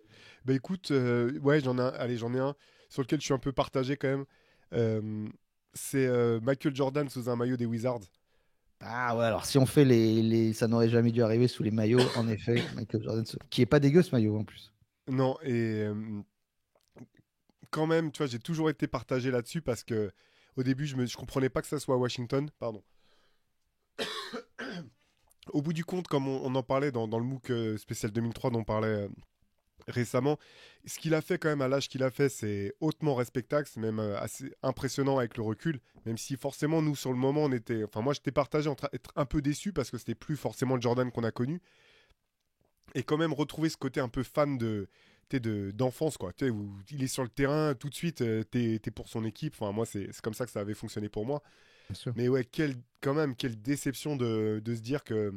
Bah écoute, ouais, allez, j'en ai un sur lequel je suis un peu partagé quand même. Euh, c'est Michael Jordan sous un maillot des Wizards. Ah ouais, alors si on fait ça n'aurait jamais dû arriver sous les maillots, en effet, Michael Jordan, qui est pas dégueu ce maillot en plus. Non, et quand même, tu vois, j'ai toujours été partagé là-dessus parce que au début, je comprenais pas que ça soit à Washington. Pardon. Au bout du compte, comme on en parlait dans le MOOC spécial 2003 dont on parlait récemment, ce qu'il a fait quand même à l'âge qu'il a fait, c'est hautement respectable, c'est même assez impressionnant avec le recul, même si forcément nous sur le moment on était, enfin moi j'étais partagé entre être un peu déçu parce que c'était plus forcément le Jordan qu'on a connu, et quand même retrouver ce côté un peu fan d'enfance quoi, où il est sur le terrain tout de suite, t'es pour son équipe, enfin moi c'est comme ça que ça avait fonctionné pour moi, Bien sûr. mais ouais quand même quelle déception de se dire que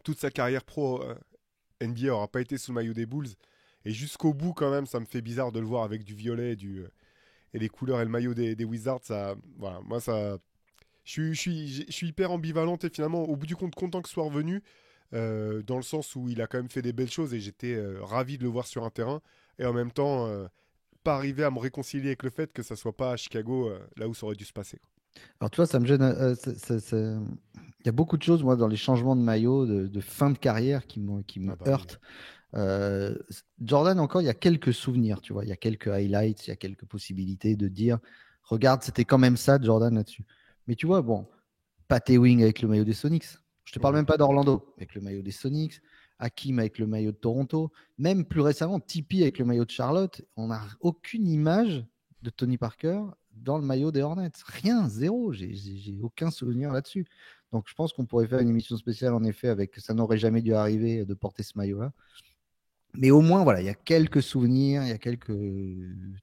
toute sa carrière pro NBA aura pas été sous le maillot des Bulls. Et jusqu'au bout, quand même, ça me fait bizarre de le voir avec du violet et les couleurs et le maillot des Wizards. Ça, voilà, moi, ça, je suis hyper ambivalente et finalement, au bout du compte, content que ce soit revenu, dans le sens où il a quand même fait des belles choses et j'étais ravi de le voir sur un terrain. Et en même temps, pas arriver à me réconcilier avec le fait que ça soit pas à Chicago, là où ça aurait dû se passer. Alors tu vois, ça me gêne. Il y a beaucoup de choses, moi, dans les changements de maillot de fin de carrière qui me Ah bah oui. heurtent. Euh, Jordan, encore, il y a quelques souvenirs, tu vois, il y a quelques highlights, il y a quelques possibilités de dire, regarde, c'était quand même ça, Jordan, là-dessus. Mais tu vois, bon, Pat Ewing avec le maillot des Sonics. Je te parle Mhm. même pas d'Orlando avec le maillot des Sonics, Hakim avec le maillot de Toronto, même plus récemment, Tipeee avec le maillot de Charlotte. On n'a aucune image de Tony Parker dans le maillot des Hornets. Rien, zéro. J'ai aucun souvenir là-dessus. Donc je pense qu'on pourrait faire une émission spéciale en effet avec ça n'aurait jamais dû arriver de porter ce maillot-là. Mais au moins, voilà, il y a quelques souvenirs, il y a quelques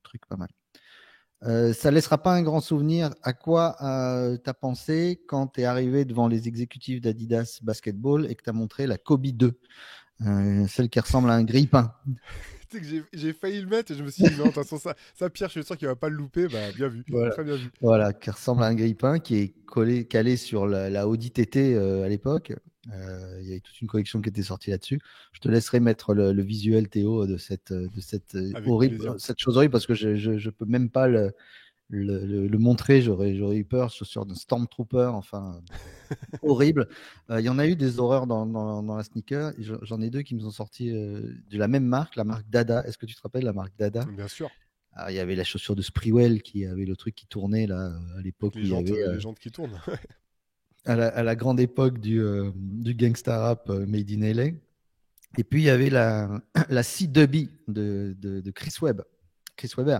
trucs pas mal. Ça ne laissera pas un grand souvenir. À quoi tu as pensé quand tu es arrivé devant les exécutifs d'Adidas Basketball et que tu as montré la Kobe 2, celle qui ressemble à un grille-pain? Tu sais que j'ai failli le mettre et je me suis dit non, de toute façon, ça Pierre, je suis sûr qu'il va pas le louper. Bah, bien vu. Voilà. Très bien vu. Voilà, qui ressemble à un grille-pain, qui est calé sur la Audi TT à l'époque. Il y avait toute une collection qui était sortie là-dessus. Je te laisserai mettre le visuel, Théo, de Avec horrible, plaisir. cette chose horrible, parce que je peux même pas le montrer. J'aurais eu peur, chaussures de Stormtrooper, enfin, horrible. Il y en a eu des horreurs dans la sneaker. J'en ai deux qui me sont sortis de la même marque, la marque Dada. Est-ce que tu te rappelles la marque Dada? Bien sûr. Alors, il y avait la chaussure de Sprewell qui avait le truc qui tournait là, à Avec l'époque où il y avait, les jantes qui tournent. à la grande époque du gangsta rap Made in LA. Et puis, il y avait la C-Dubby de Chris Webb, Chris Webber,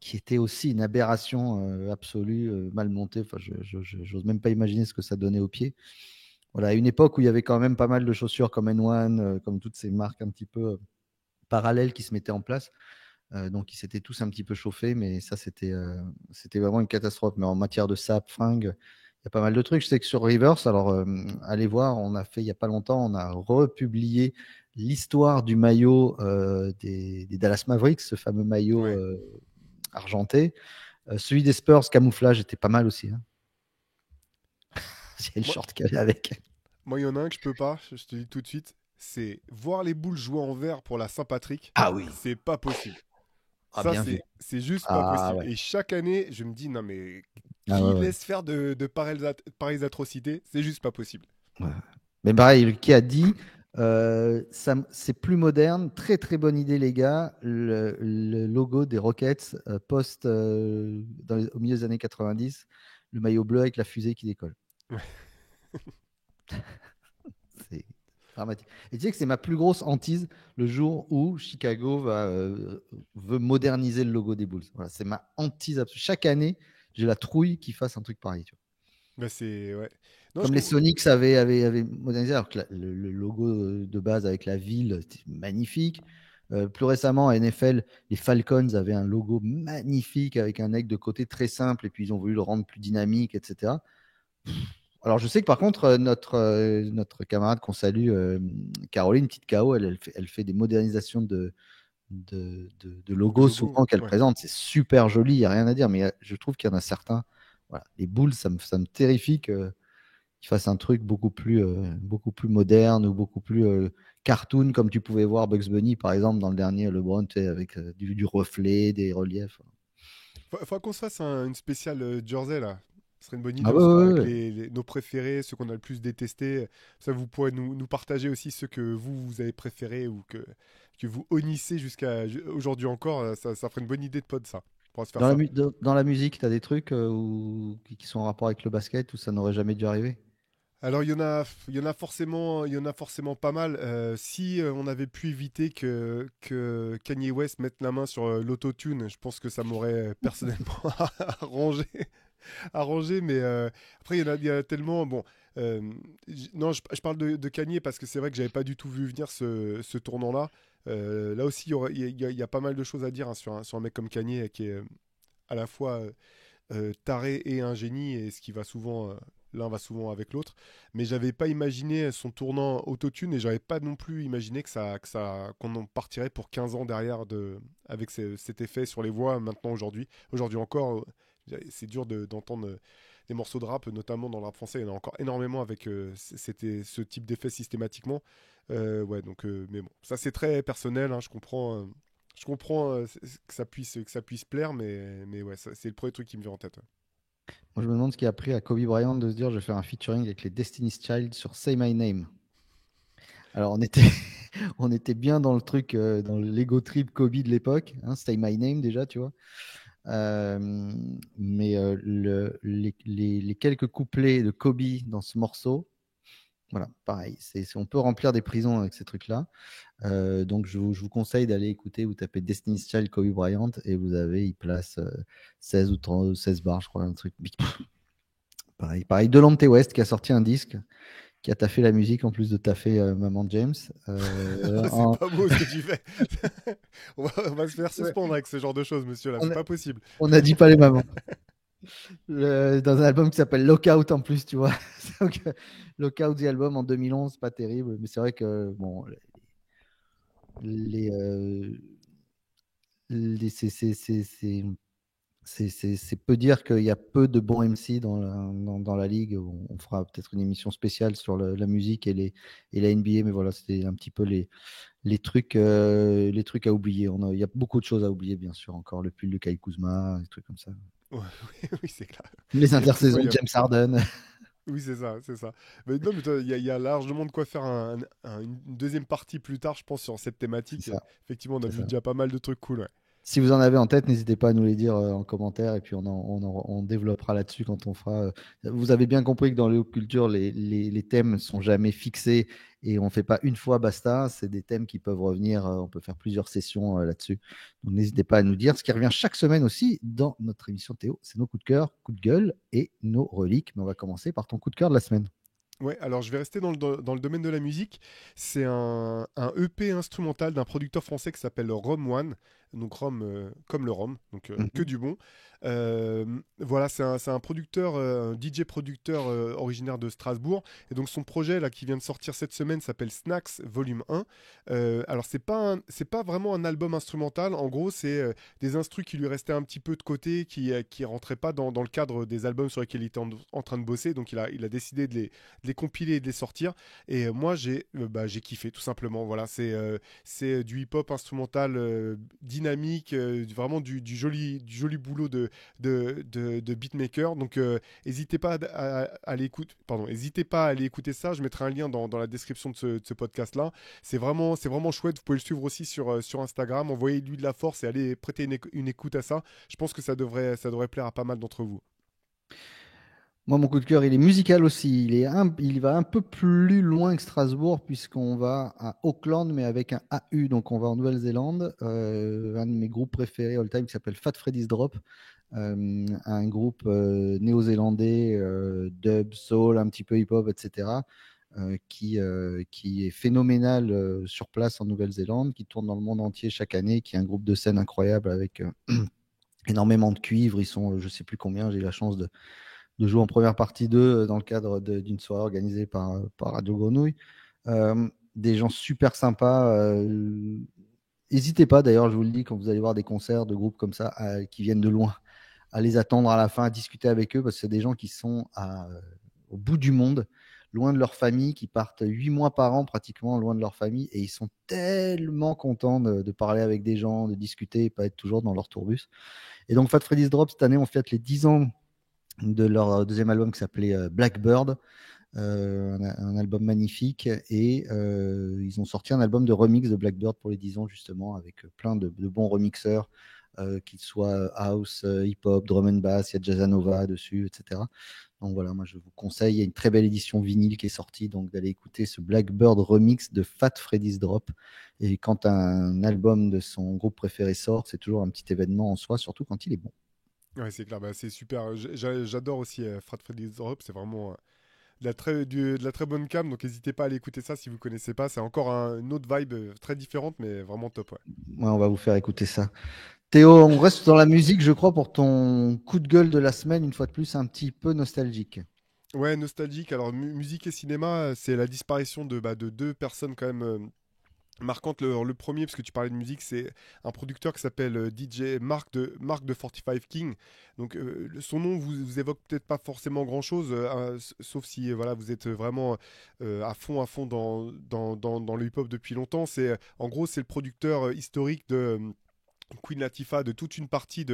qui était aussi une aberration absolue, mal montée. Enfin, je n'ose même pas imaginer ce que ça donnait au pied. Voilà, à une époque où il y avait quand même pas mal de chaussures comme N1, comme toutes ces marques un petit peu parallèles qui se mettaient en place. Donc, ils s'étaient tous un petit peu chauffés, mais ça, c'était vraiment une catastrophe. Mais en matière de sap, fringues, il y a pas mal de trucs. Je sais que sur Reverse, alors allez voir, on a fait il n'y a pas longtemps, on a republié l'histoire du maillot des Dallas Mavericks, ce fameux maillot Ouais. argenté. Celui des Spurs, camouflage, était pas mal aussi, hein. Il y a le Moi, short qu'il y avait avec. il y en a un que je peux pas, je te dis tout de suite, c'est voir les boules jouer en vert pour la Saint-Patrick, Ah oui. c'est pas possible. Ah, Ça, bien vu. c'est juste pas Ah possible. ouais. Et chaque année, je me dis, non mais Ah qui ouais, ouais. laisse faire de pareilles atrocités? C'est juste pas possible. Ouais. Mais pareil, qui a dit, c'est plus moderne, très très bonne idée les gars, le logo des Rockets post au milieu des années 90, le maillot bleu avec la fusée qui décolle. C'est dramatique. Et tu sais que c'est ma plus grosse hantise le jour où Chicago veut moderniser le logo des Bulls. Voilà, c'est ma hantise absolue. Chaque année, j'ai la trouille qu'ils fassent un truc pareil. Tu vois. Bah c'est ouais. Non, je Comme les comprends. Sonics avaient modernisé, alors que le logo de base avec la ville, c'était magnifique. Plus récemment, à NFL, les Falcons avaient un logo magnifique avec un aigle de côté très simple, et puis ils ont voulu le rendre plus dynamique, etc. Alors, je sais que par contre, notre camarade qu'on salue, Caroline, petite KO, elle fait des modernisations de De logos logo, souvent qu'elle ouais. présente. C'est super joli, il n'y a rien à dire, mais je trouve qu'il y en a certains. Voilà. Les Bulls, ça me terrifie qu'ils fassent un truc beaucoup plus moderne ou beaucoup plus cartoon, comme tu pouvais voir Bugs Bunny, par exemple, dans le dernier LeBron, tu sais, avec du reflet, des reliefs. Faut qu'on se fasse une spéciale jersey là. Ce serait une bonne idée, Ah on ouais, se fera ouais, avec ouais. nos préférés, ceux qu'on a le plus détestés. Ça, vous pourrez nous partager aussi ceux que vous avez préférés ou que vous honnissez jusqu'à aujourd'hui encore. Ça ferait une bonne idée de pod, ça. On pourra se faire ça. Dans la musique, tu as des trucs qui sont en rapport avec le basket où ça n'aurait jamais dû arriver? Alors il y en a forcément pas mal. Si on avait pu éviter que Kanye West mette la main sur l'autotune, je pense que ça m'aurait personnellement arrangé. Arrangé, mais après, il y en a tellement. Bon, euh, non, je parle de Kanye parce que c'est vrai que j'avais pas du tout vu venir ce tournant-là. Là aussi, il y a pas mal de choses à dire hein, sur un mec comme Kanye qui est à la fois taré et un génie, et ce qui va souvent. L'un va souvent avec l'autre, mais j'avais pas imaginé son tournant autotune et j'avais pas non plus imaginé qu'on en partirait pour 15 ans derrière avec cet effet sur les voix maintenant aujourd'hui encore. C'est dur d'entendre des morceaux de rap, notamment dans le rap français. Il y en a encore énormément avec ce type d'effet systématiquement. Ouais, donc, mais bon, ça c'est très personnel. Hein, je comprends que ça puisse plaire, mais ouais, c'est le premier truc qui me vient en tête. Ouais. Moi, je me demande ce qui a pris à Kobe Bryant de se dire je vais faire un featuring avec les Destiny's Child sur Say My Name. Alors, on était bien dans le truc, dans l'ego trip Kobe de l'époque, hein, Say My Name déjà, tu vois. Euh, mais les quelques couplets de Kobe dans ce morceau, voilà, pareil, on peut remplir des prisons avec ces trucs-là. Donc, je vous conseille d'aller écouter, vous tapez Destiny's Child Kobe Bryant et il place 16 ou 30, 16 bars, je crois, un truc. Pareil. Delonte West qui a sorti un disque, qui a taffé la musique en plus de taffer Maman James. C'est En- pas beau ce que tu fais. On va se faire Ouais, suspendre avec ce genre de choses, monsieur, là. on C'est a- pas possible. on n'a dit pas les mamans. Dans un album qui s'appelle Lockout en plus, tu vois. Donc, Lockout, the album en 2011, pas terrible, mais c'est vrai que bon, les, les- c'est peu dire qu'il y a peu de bons MC dans la ligue. On fera peut-être une émission spéciale sur la musique et la NBA, mais voilà, c'était un petit peu les trucs à oublier. Il y a beaucoup de choses à oublier, bien sûr, encore le pull de Kyle Kuzma, des trucs comme ça. Ouais, oui, c'est clair. Les Ouais, intersaisons de James Harden. oui, c'est ça, c'est ça. Mais non, mais il y a largement de quoi faire une deuxième partie plus tard, je pense, sur cette C'est thématique. ça, Effectivement, on a c'est vu ça. déjà pas mal de trucs cool, ouais. Si vous en avez en tête, n'hésitez pas à nous les dire en commentaire et puis on développera là-dessus quand on fera. Vous avez bien compris que dans les hautes cultures, les thèmes ne sont jamais fixés et on ne fait pas une fois basta. C'est des thèmes qui peuvent revenir. On peut faire plusieurs sessions là-dessus. Donc n'hésitez pas à nous dire. Ce qui revient chaque semaine aussi dans notre émission Théo, c'est nos coups de cœur, coups de gueule et nos reliques. Mais on va commencer par ton coup de cœur de la semaine. Ouais, alors je vais rester dans le domaine de la musique. C'est un EP instrumental d'un producteur français qui s'appelle Rom One, donc Rom comme le rhum, donc que Mhm. du bon. Voilà, c'est un producteur, un DJ producteur originaire de Strasbourg. Et donc son projet là qui vient de sortir cette semaine s'appelle Snacks Volume 1. Alors c'est pas vraiment un album instrumental. En gros, c'est des instrus qui lui restaient un petit peu de côté, qui rentraient pas dans le cadre des albums sur lesquels il était en train de bosser. Donc il a décidé de les compiler et de les sortir. Et moi, j'ai kiffé tout simplement. Voilà, c'est du hip-hop instrumental dynamique, vraiment du joli boulot de beatmaker. Donc, n'hésitez pas hésitez pas à aller écouter ça. Je mettrai un lien dans la description de ce podcast-là. C'est vraiment chouette. Vous pouvez le suivre aussi sur Instagram. Envoyez-lui de la force et allez prêter une écoute à ça. Je pense que ça devrait plaire à pas mal d'entre vous. Moi, mon coup de cœur, il est musical aussi. Il va un peu plus loin que Strasbourg, puisqu'on va à Auckland, mais avec un AU. Donc, on va en Nouvelle-Zélande. Un de mes groupes préférés all-time qui s'appelle Fat Freddy's Drop. Un groupe néo-zélandais, dub, soul, un petit peu hip-hop, etc. Qui est phénoménal sur place en Nouvelle-Zélande, qui tourne dans le monde entier chaque année, qui est un groupe de scène incroyable avec énormément de cuivre. Ils sont, je ne sais plus combien, j'ai eu la chance de jouer en première partie d'eux dans le cadre d'une soirée organisée par Radio Grenouille. Des gens super sympas. N'hésitez pas, d'ailleurs, je vous le dis, quand vous allez voir des concerts de groupes comme ça qui viennent de loin, à les attendre à la fin, à discuter avec eux, parce que c'est des gens qui sont au bout du monde, loin de leur famille, qui partent 8 mois par an pratiquement loin de leur famille, et ils sont tellement contents de parler avec des gens, de discuter, et pas être toujours dans leur tourbus. Et donc, Fat Freddy's Drop, cette année, on fête les 10 ans de leur deuxième album qui s'appelait Blackbird, un album magnifique. Et ils ont sorti un album de remix de Blackbird pour les 10 ans, justement, avec plein de bons remixeurs, qu'ils soient house, hip-hop, drum and bass, il y a Jazzanova dessus, etc. Donc voilà, moi je vous conseille, il y a une très belle édition vinyle qui est sortie, donc d'aller écouter ce Blackbird remix de Fat Freddy's Drop. Et quand un album de son groupe préféré sort, c'est toujours un petit événement en soi, surtout quand il est bon. Ouais, c'est clair, bah, c'est super. J'adore aussi Fat Freddy's Europe, c'est vraiment de la très bonne cam, donc n'hésitez pas à aller écouter ça si vous connaissez pas. C'est encore une autre vibe très différente, mais vraiment top. Ouais. Ouais, on va vous faire écouter ça. Théo, on reste dans la musique, je crois, pour ton coup de gueule de la semaine, une fois de plus, un petit peu nostalgique. Ouais, nostalgique. Alors, musique et cinéma, c'est la disparition de deux personnes quand même marquantes. Le premier, parce que tu parlais de musique, c'est un producteur qui s'appelle DJ Mark de 45 King. Donc, son nom vous évoque peut-être pas forcément grand-chose, sauf si voilà, vous êtes vraiment à fond dans le hip-hop depuis longtemps. En gros, c'est le producteur historique de Queen Latifah, de toute une partie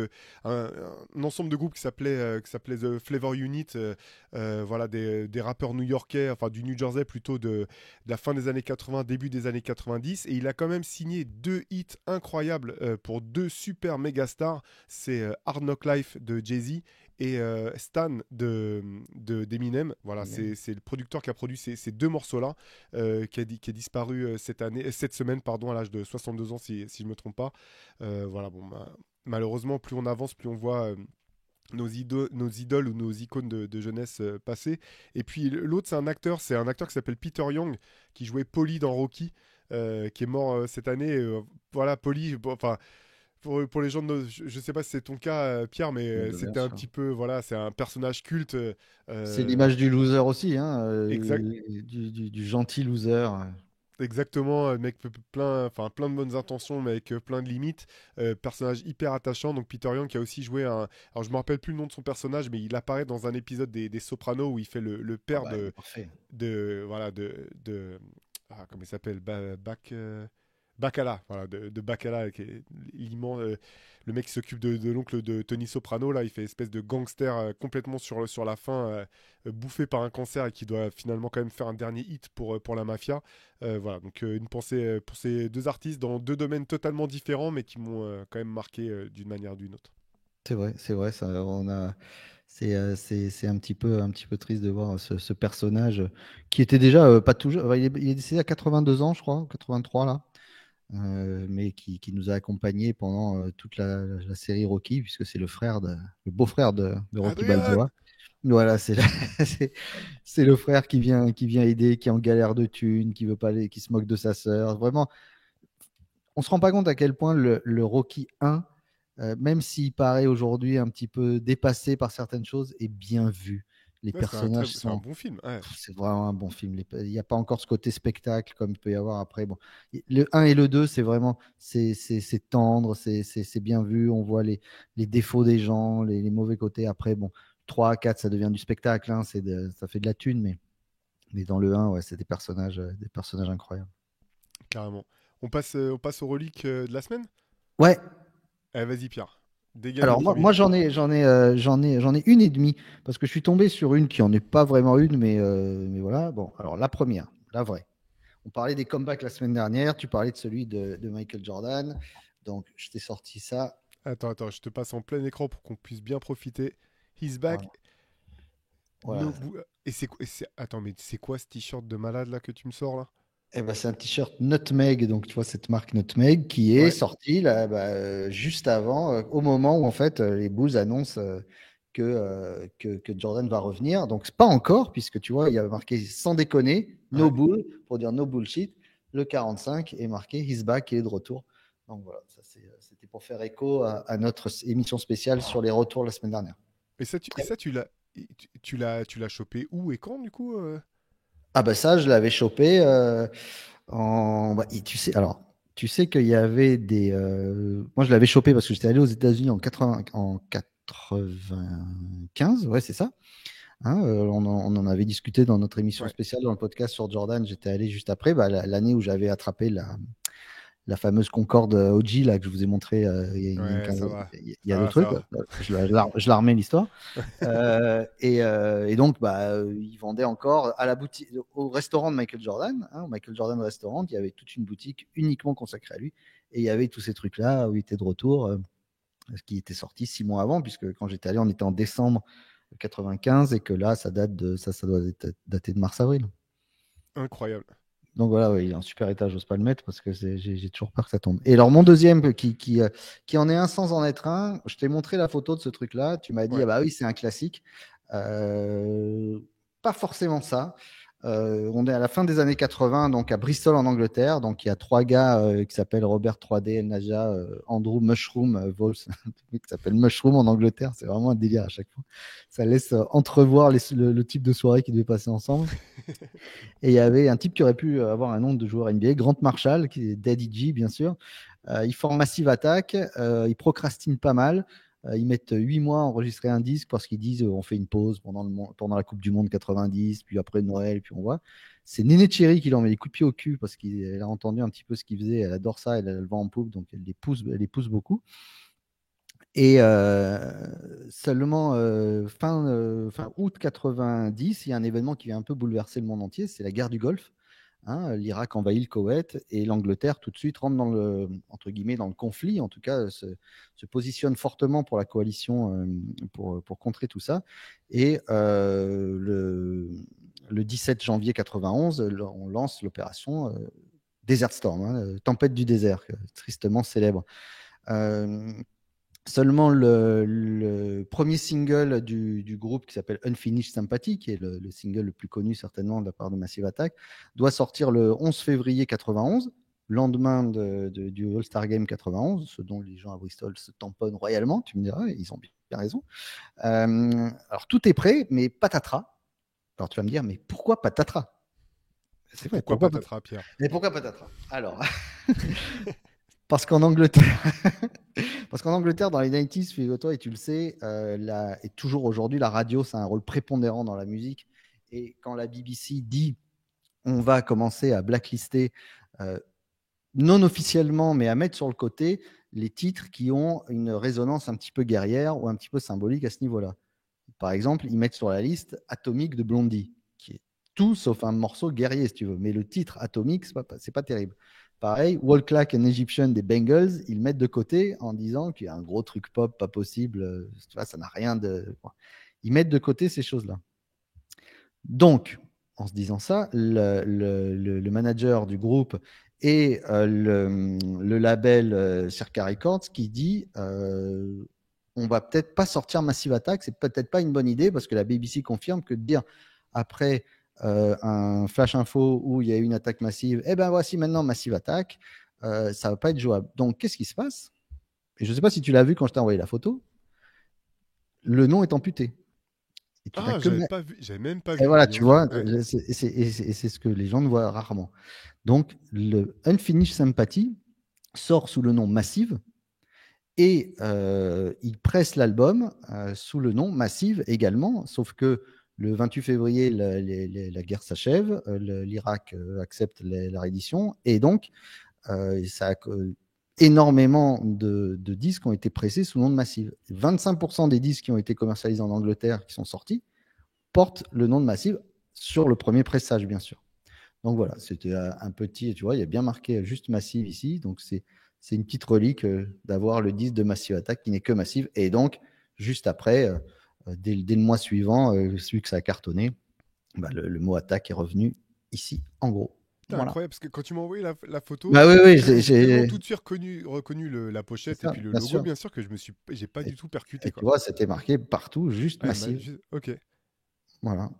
un ensemble de groupes qui s'appelait The Flavor Unit, voilà des rappeurs new-yorkais, enfin du New Jersey plutôt de la fin des années 80, début des années 90, et il a quand même signé deux hits incroyables pour deux super méga stars, c'est Hard Knock Life de Jay-Z et Stan d'Eminem. Voilà, c'est le producteur qui a produit ces deux morceaux-là, qui est disparu cette semaine, pardon, à l'âge de 62 ans si je me trompe pas. Voilà, bon, malheureusement, plus on avance, plus on voit nos idoles ou nos icônes de jeunesse passer. Et puis l'autre, c'est un acteur qui s'appelle Peter Young, qui jouait Polly dans Rocky, qui est mort cette année. Voilà, Polly, bon, enfin. Pour les gens je ne sais pas si c'est ton cas, Pierre, mais Bien c'était un sûr. petit peu, voilà, c'est un personnage culte. C'est Euh, l'image du loser aussi, hein, exact, du gentil loser. Exactement, mec plein de bonnes intentions, mais avec plein de limites. Personnage hyper attachant. Donc Peter Young qui a aussi joué un. Alors je me rappelle plus le nom de son personnage, mais il apparaît dans un épisode des Sopranos où il fait le Ah père bah, il est parfait. de voilà comment il s'appelle Bacala, voilà, de Bacala, qui est l'immense, le mec qui s'occupe de l'oncle de Tony Soprano, là, il fait espèce de gangster complètement sur la fin, bouffé par un cancer et qui doit finalement quand même faire un dernier hit pour la mafia. Voilà, donc une pensée pour ces deux artistes dans deux domaines totalement différents, mais qui m'ont quand même marqué d'une manière ou d'une autre. C'est vrai, ça, c'est un petit peu triste de voir ce personnage qui était déjà pas tout jeune. Enfin, il est décédé à 82 ans, je crois, 83 là, mais qui nous a accompagnés pendant toute la série Rocky, puisque c'est le beau-frère de Rocky Adrian! Balboa. Voilà, c'est c'est le frère qui vient aider, qui est en galère de thunes, qui veut pas aller, qui se moque de sa sœur. Vraiment, on se rend pas compte à quel point le Rocky 1, même s'il paraît aujourd'hui un petit peu dépassé par certaines choses, est bien vu. Les Ouais, personnages c'est un sont, bon film. Ouais. c'est vraiment un bon film. Il n'y a pas encore ce côté spectacle comme il peut y avoir après. Bon, le 1 et le 2, c'est vraiment, c'est tendre, c'est bien vu. On voit les défauts des gens, les mauvais côtés. Après, bon, 3, 4, ça devient du spectacle, hein, ça fait de la thune, mais dans le 1, ouais, c'est des personnages incroyables. Carrément. On passe aux reliques de la semaine? Ouais, Allez, vas-y, Pierre. Dégaine le alors premier. moi j'en ai une et demie parce que je suis tombé sur une qui en est pas vraiment une, mais voilà. Bon, alors la première, la vraie. On parlait des comebacks la semaine dernière. Tu parlais de celui de Michael Jordan. Donc je t'ai sorti ça. Attends, je te passe en plein écran pour qu'on puisse bien profiter. He's back. Voilà. No, Voilà. et attends, mais c'est quoi ce t-shirt de malade là que tu me sors là? Eh ben, c'est un t-shirt Nutmeg, donc tu vois cette marque Nutmeg qui est Ouais, sortie là, juste avant, au moment où en fait les Bulls annoncent que Jordan va revenir. Donc c'est pas encore, puisque tu vois, il y a marqué sans déconner, no ouais. bull, pour dire no bullshit. Le 45 est marqué He's back, il est de retour. Donc voilà, c'était pour faire écho à notre émission spéciale sur les retours la semaine dernière. Et ça tu l'as chopé où et quand du coup Ah bah ça, je l'avais chopé et tu sais, alors, tu sais qu'il y avait moi, je l'avais chopé parce que j'étais allé aux États-Unis en 95, ouais, c'est ça. Hein, on en avait discuté dans notre émission Ouais, spéciale, dans le podcast sur Jordan. J'étais allé juste après, bah, l'année où j'avais attrapé la fameuse Concorde OG là, que je vous ai montré ouais, ça va. il y Ça a deux va, ça trucs. va. Je la remets l'histoire. Et donc, ils vendaient encore à la boutique, au restaurant de Michael Jordan, hein, au Michael Jordan Restaurant, il y avait toute une boutique uniquement consacrée à lui. Et il y avait tous ces trucs-là où il était de retour, ce qui était sorti 6 mois avant, puisque quand j'étais allé, on était en décembre 95 et que là, ça doit dater de mars-avril. Incroyable. Donc voilà, ouais, il est en super état, j'ose pas le mettre parce que j'ai toujours peur que ça tombe. Et alors, mon deuxième, qui en est un sans en être un, je t'ai montré la photo de ce truc-là. Tu m'as dit, ah Ouais. bah oui, c'est un classique. Euh, Pas forcément ça. On est à la fin des années 80, donc à Bristol en Angleterre. Donc il y a trois gars qui s'appellent Robert 3D, El Naja, Andrew Mushroom, Vols, qui s'appelle Mushroom en Angleterre. C'est vraiment un délire à chaque fois. Ça laisse entrevoir le type de soirée qu'ils devaient passer ensemble. Et il y avait un type qui aurait pu avoir un nom de joueur NBA, Grant Marshall, qui est Daddy G, bien sûr. Ils font Massive Attack, ils procrastinent pas mal. Ils mettent 8 mois à enregistrer un disque parce qu'ils disent on fait une pause pendant la Coupe du Monde 90, puis après Noël, puis on voit. C'est Néné Cherry qui leur met des coups de pied au cul parce qu'elle a entendu un petit peu ce qu'ils faisaient. Elle adore ça, elle a le vent en poupe, donc elle les pousse beaucoup. Et seulement fin août 90, il y a un événement qui vient un peu bouleverser le monde entier, c'est la guerre du Golfe. Hein, l'Irak envahit le Koweït et l'Angleterre tout de suite rentre dans le, entre guillemets, dans le conflit, en tout cas se positionne fortement pour la coalition pour contrer tout ça. Et le 17 janvier 91, on lance l'opération Desert Storm, hein, tempête du désert, tristement célèbre. Euh, Seulement le premier single du groupe qui s'appelle Unfinished Sympathy, qui est le single le plus connu certainement de la part de Massive Attack, doit sortir le 11 février 91, lendemain du All-Star Game 91, ce dont les gens à Bristol se tamponnent royalement, tu me diras, ils ont bien raison. Alors tout est prêt, mais patatras. Alors tu vas me dire, mais pourquoi patatras? C'est vrai, Pourquoi pourquoi patatras? patatras, Pierre? Mais pourquoi patatras? Alors, parce qu'en Angleterre, parce qu'en Angleterre, dans les 90s, figure-toi, et tu le sais, et toujours aujourd'hui, la radio, c'est un rôle prépondérant dans la musique. Et quand la BBC dit on va commencer à blacklister euh, non officiellement, mais à mettre sur le côté les titres qui ont une résonance un petit peu guerrière ou un petit peu symbolique à ce niveau-là. Par exemple, ils mettent sur la liste Atomic de Blondie, qui est tout sauf un morceau guerrier, si tu veux. Mais le titre Atomic, c'est pas terrible. Pareil, Walk Like an Egyptian des Bengals, ils le mettent de côté en disant qu'il y a un gros truc pop, pas possible. Tu vois, ça n'a rien de. Ils mettent de côté ces choses-là. Donc, en se disant ça, le manager du groupe et le label Circa Records qui dit on va peut-être pas sortir Massive Attack, c'est peut-être pas une bonne idée parce que la BBC confirme que de dire après un flash info où il y a eu une attaque massive, eh ben voici maintenant Massive Attack, ça va pas être jouable. Donc qu'est-ce qui se passe? Et je sais pas si tu l'as vu quand je t'ai envoyé la photo, le nom est amputé. Et tu n'as Ah, que j'avais même pas et vu, voilà, dis tu donc. vois, Ouais. c'est ce que les gens ne voient rarement. Donc, le Unfinished Sympathy sort sous le nom Massive et il presse l'album sous le nom Massive également, sauf que le 28 février, la guerre s'achève, l'Irak accepte la reddition et donc ça a énormément de disques ont été pressés sous le nom de Massive. 25% des disques qui ont été commercialisés en Angleterre, qui sont sortis, portent le nom de Massive sur le premier pressage, bien sûr. Donc voilà, c'était un petit, tu vois, il y a bien marqué juste Massive ici. Donc c'est une petite relique d'avoir le disque de Massive Attack qui n'est que Massive. Et donc, juste après, dès le mois suivant, celui que ça a cartonné, bah, le mot attaque est revenu ici, en gros. Putain, Voilà. incroyable, parce que quand tu m'as envoyé la photo, Bah oui, oui, j'ai tellement tout de suite reconnu la c'est pochette et ça, puis le bien logo, sûr. bien sûr, que j'ai pas Et, du tout percuté, et tu quoi. vois, c'était marqué partout, juste Ouais, Massive. ok. Voilà.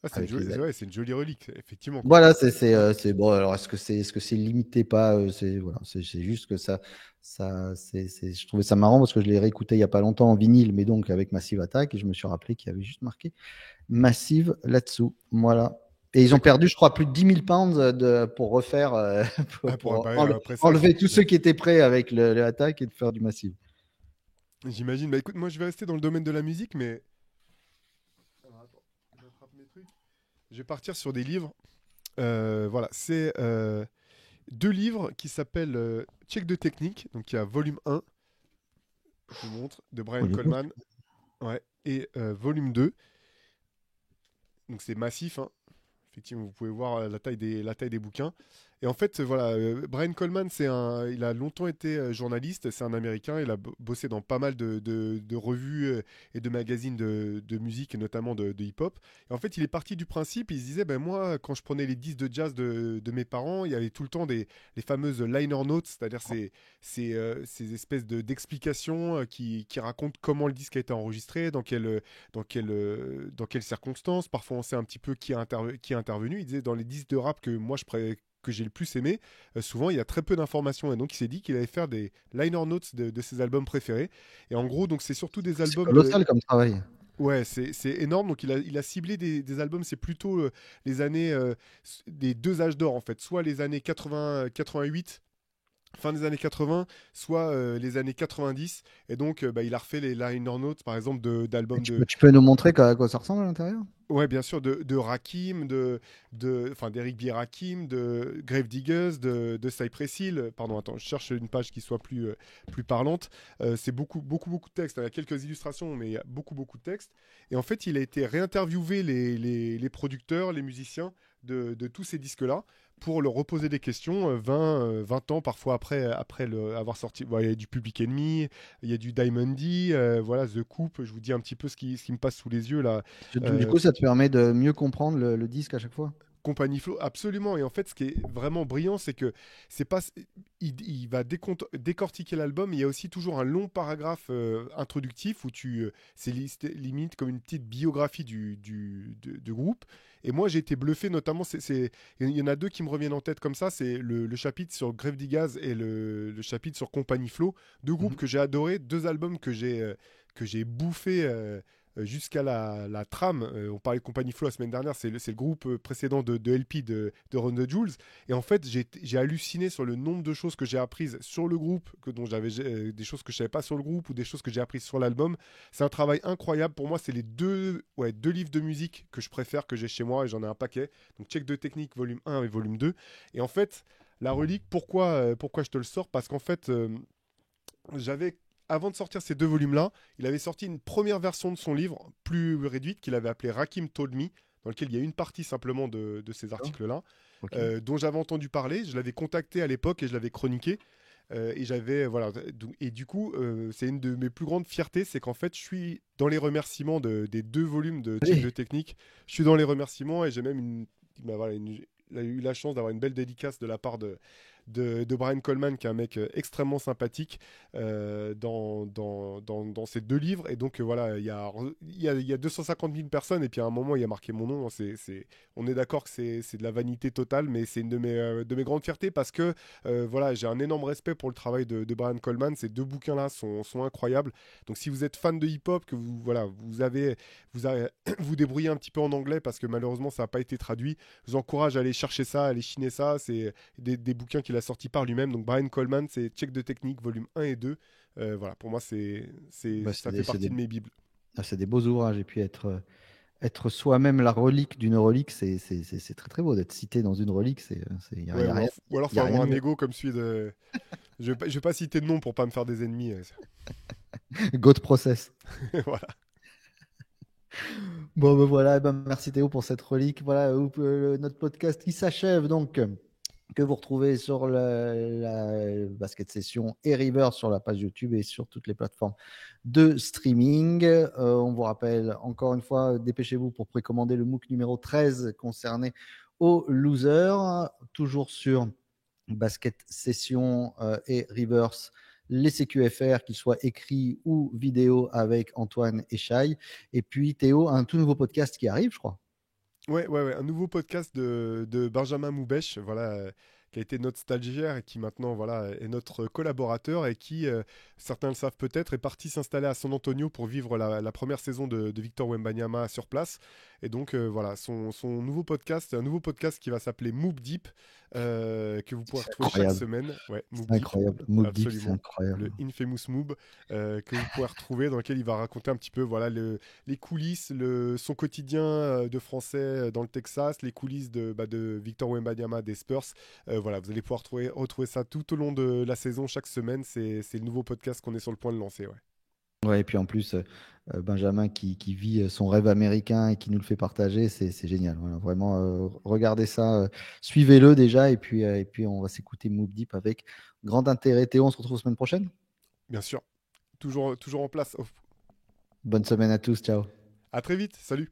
Ah, Avec les ouais, c'est une jolie relique, effectivement, quoi. Voilà, Ouais. c'est bon. Alors, est-ce que c'est limité pas c'est voilà, c'est juste que je trouvais ça marrant parce que je l'ai réécouté il y a pas longtemps en vinyle, mais donc avec Massive Attack et je me suis rappelé qu'il y avait juste marqué Massive là-dessous. Voilà. Et Eh ils ben, ont perdu, je crois, plus de 10 000 pounds pour refaire, pour bah, un pressage. enlever tous ceux qui étaient prêts avec le Attack et de faire du Massive. J'imagine. Bah écoute, moi je vais rester dans le domaine de la musique, mais. Alors, attends, j'attrape mes trucs. Je vais partir sur des livres. Voilà, c'est deux livres qui s'appellent Check de technique. Donc il y a volume 1, je vous montre, de Oh, Brian il est beau. Coleman. Ouais. Et volume 2. Donc c'est massif, hein. Effectivement, vous pouvez voir la taille des bouquins. Et en fait, voilà, Brian Coleman, il a longtemps été journaliste, c'est un Américain, il a bossé dans pas mal de revues et de magazines de musique, et notamment de hip-hop. Et en fait, il est parti du principe, il se disait, ben moi, quand je prenais les disques de jazz de mes parents, il y avait tout le temps les fameuses liner notes, c'est-à-dire ces espèces d'explications qui racontent comment le disque a été enregistré, dans quelles circonstances. Parfois, on sait un petit peu qui est intervenu. Il disait dans les disques de rap que j'ai le plus aimé, souvent il y a très peu d'informations. Et donc il s'est dit qu'il allait faire des liner notes de ses albums préférés. Et en gros, donc c'est surtout des C'est albums de. colossal comme travail. Ouais, c'est énorme. Donc il a ciblé des albums, c'est plutôt les années des deux âges d'or en fait, soit les années 80, 88 fin des années 80, soit les années 90. Et donc, bah, il a refait les liner notes, par exemple, Et d'albums tu peux nous montrer à quoi ça ressemble à l'intérieur? Ouais, bien sûr, de Rakim, enfin d'Eric B. Rakim, de Gravediggers, de Cypress Hill. Pardon, attends, je cherche une page qui soit plus parlante. C'est beaucoup, beaucoup, beaucoup de textes. Il y a quelques illustrations, mais il y a beaucoup, beaucoup de textes. Et en fait, il a été réinterviewé les producteurs, les musiciens de tous ces disques-là pour leur reposer des questions 20 ans parfois après avoir sorti. Bon, il y a du Public Enemy, il y a du Diamond D, voilà, The Coupe. Je vous dis un petit peu ce qui me passe sous les yeux là. Du Euh, coup, ça te permet de mieux comprendre le disque à chaque fois. Compagnie Flow, absolument. Et en fait, ce qui est vraiment brillant, c'est que c'est pas, il va décortiquer l'album. Il y a aussi toujours un long paragraphe introductif où c'est limite comme une petite biographie du groupe. Et moi, j'ai été bluffé, notamment, il y en a deux qui me reviennent en tête comme ça. C'est le chapitre sur Gravediggaz et le chapitre sur Compagnie Flow. Deux groupes Mhm. que j'ai adorés, deux albums que j'ai bouffé. Jusqu'à la trame. On parlait de Compagnie Flow la semaine dernière, c'est le groupe précédent de LP de Run the Jewels. Et en fait, j'ai halluciné sur le nombre de choses que j'ai apprises sur le groupe, dont j'avais des choses que je savais pas sur le groupe ou des choses que j'ai apprises sur l'album. C'est un travail incroyable. Pour moi, c'est les deux livres de musique que je préfère, que j'ai chez moi, et j'en ai un paquet. Donc, Check de technique, volume 1 et volume 2. Et en fait, La relique, pourquoi je te le sors? Parce qu'en fait, j'avais, avant de sortir ces deux volumes-là, il avait sorti une première version de son livre, plus réduite, qu'il avait appelé Rakim Told Me, dans lequel il y a une partie simplement de ces D'accord. articles-là, Ok. dont j'avais entendu parler. Je l'avais contacté à l'époque et je l'avais chroniqué. Et j'avais, voilà, et du coup, c'est une de mes plus grandes fiertés, c'est qu'en fait, je suis dans les remerciements des deux volumes de Check de Allez. Technique. Je suis dans les remerciements et j'ai même voilà, il a eu la chance d'avoir une belle dédicace de la part de Brian Coleman, qui est un mec extrêmement sympathique dans ces deux livres. Et donc, voilà, il y a 250 000 personnes, et puis à un moment, il y a marqué mon nom. On est d'accord que c'est de la vanité totale, mais c'est une de mes grandes fiertés parce que voilà, j'ai un énorme respect pour le travail de Brian Coleman. Ces deux bouquins-là sont incroyables. Donc, si vous êtes fan de hip-hop, que voilà, vous avez vous débrouillez un petit peu en anglais parce que malheureusement, ça n'a pas été traduit, je vous encourage à aller chercher ça, à aller chiner ça. C'est des bouquins qu'il a sortis par lui-même. Donc Brian Coleman, c'est Check de technique, volume 1 et 2. Voilà, pour moi, Bah, ça fait partie de mes bibles. c'est des beaux ouvrages. Et puis être soi-même la relique d'une relique, c'est très très beau d'être cité dans une relique. Il n'y a, Ouais, y a rien, ou alors y faut a rien avoir de un mieux. ego comme celui de. Je vais pas citer de nom pour pas me faire des ennemis. God process. Voilà. Bon, ben voilà, ben merci Théo pour cette relique. Voilà, notre podcast qui s'achève donc, que vous retrouvez sur la Basket Session et River sur la page YouTube et sur toutes les plateformes de streaming. On vous rappelle encore une fois, dépêchez-vous pour précommander le MOOC numéro 13 concerné aux losers, toujours sur Basket Session et Reverse, les CQFR, qu'ils soient écrits ou vidéo avec Antoine et Shai. Et puis Théo, un tout nouveau podcast qui arrive, je crois. Ouais, un nouveau podcast de Benjamin Moubèche, voilà, qui a été notre stagiaire et qui maintenant, voilà, est notre collaborateur et qui, certains le savent peut-être, est parti s'installer à San Antonio pour vivre la première saison de Victor Wembanyama sur place. Et donc, voilà, son nouveau podcast, un nouveau podcast qui va s'appeler Moob Deep, que vous pourrez C'est retrouver chaque incroyable. semaine. Ouais, C'est Moob Deep. incroyable. Mook Deep, c'est Absolument, incroyable. le Infamous Moob, que vous pourrez retrouver, dans lequel il va raconter un petit peu, voilà, les coulisses, son quotidien de français dans le Texas, les coulisses de Victor Wembanyama des Spurs. Voilà, vous allez pouvoir retrouver ça tout au long de la saison, chaque semaine. C'est le nouveau podcast qu'on est sur le point de lancer. Ouais. Ouais, et puis en plus, Benjamin qui vit son rêve américain et qui nous le fait partager, c'est génial. Voilà, vraiment, regardez ça, suivez-le déjà, et puis on va s'écouter Mook Deep avec grand intérêt. Théo, on se retrouve la semaine prochaine. Bien sûr, toujours en place. Oh, Bonne semaine à tous, ciao. à très vite, salut.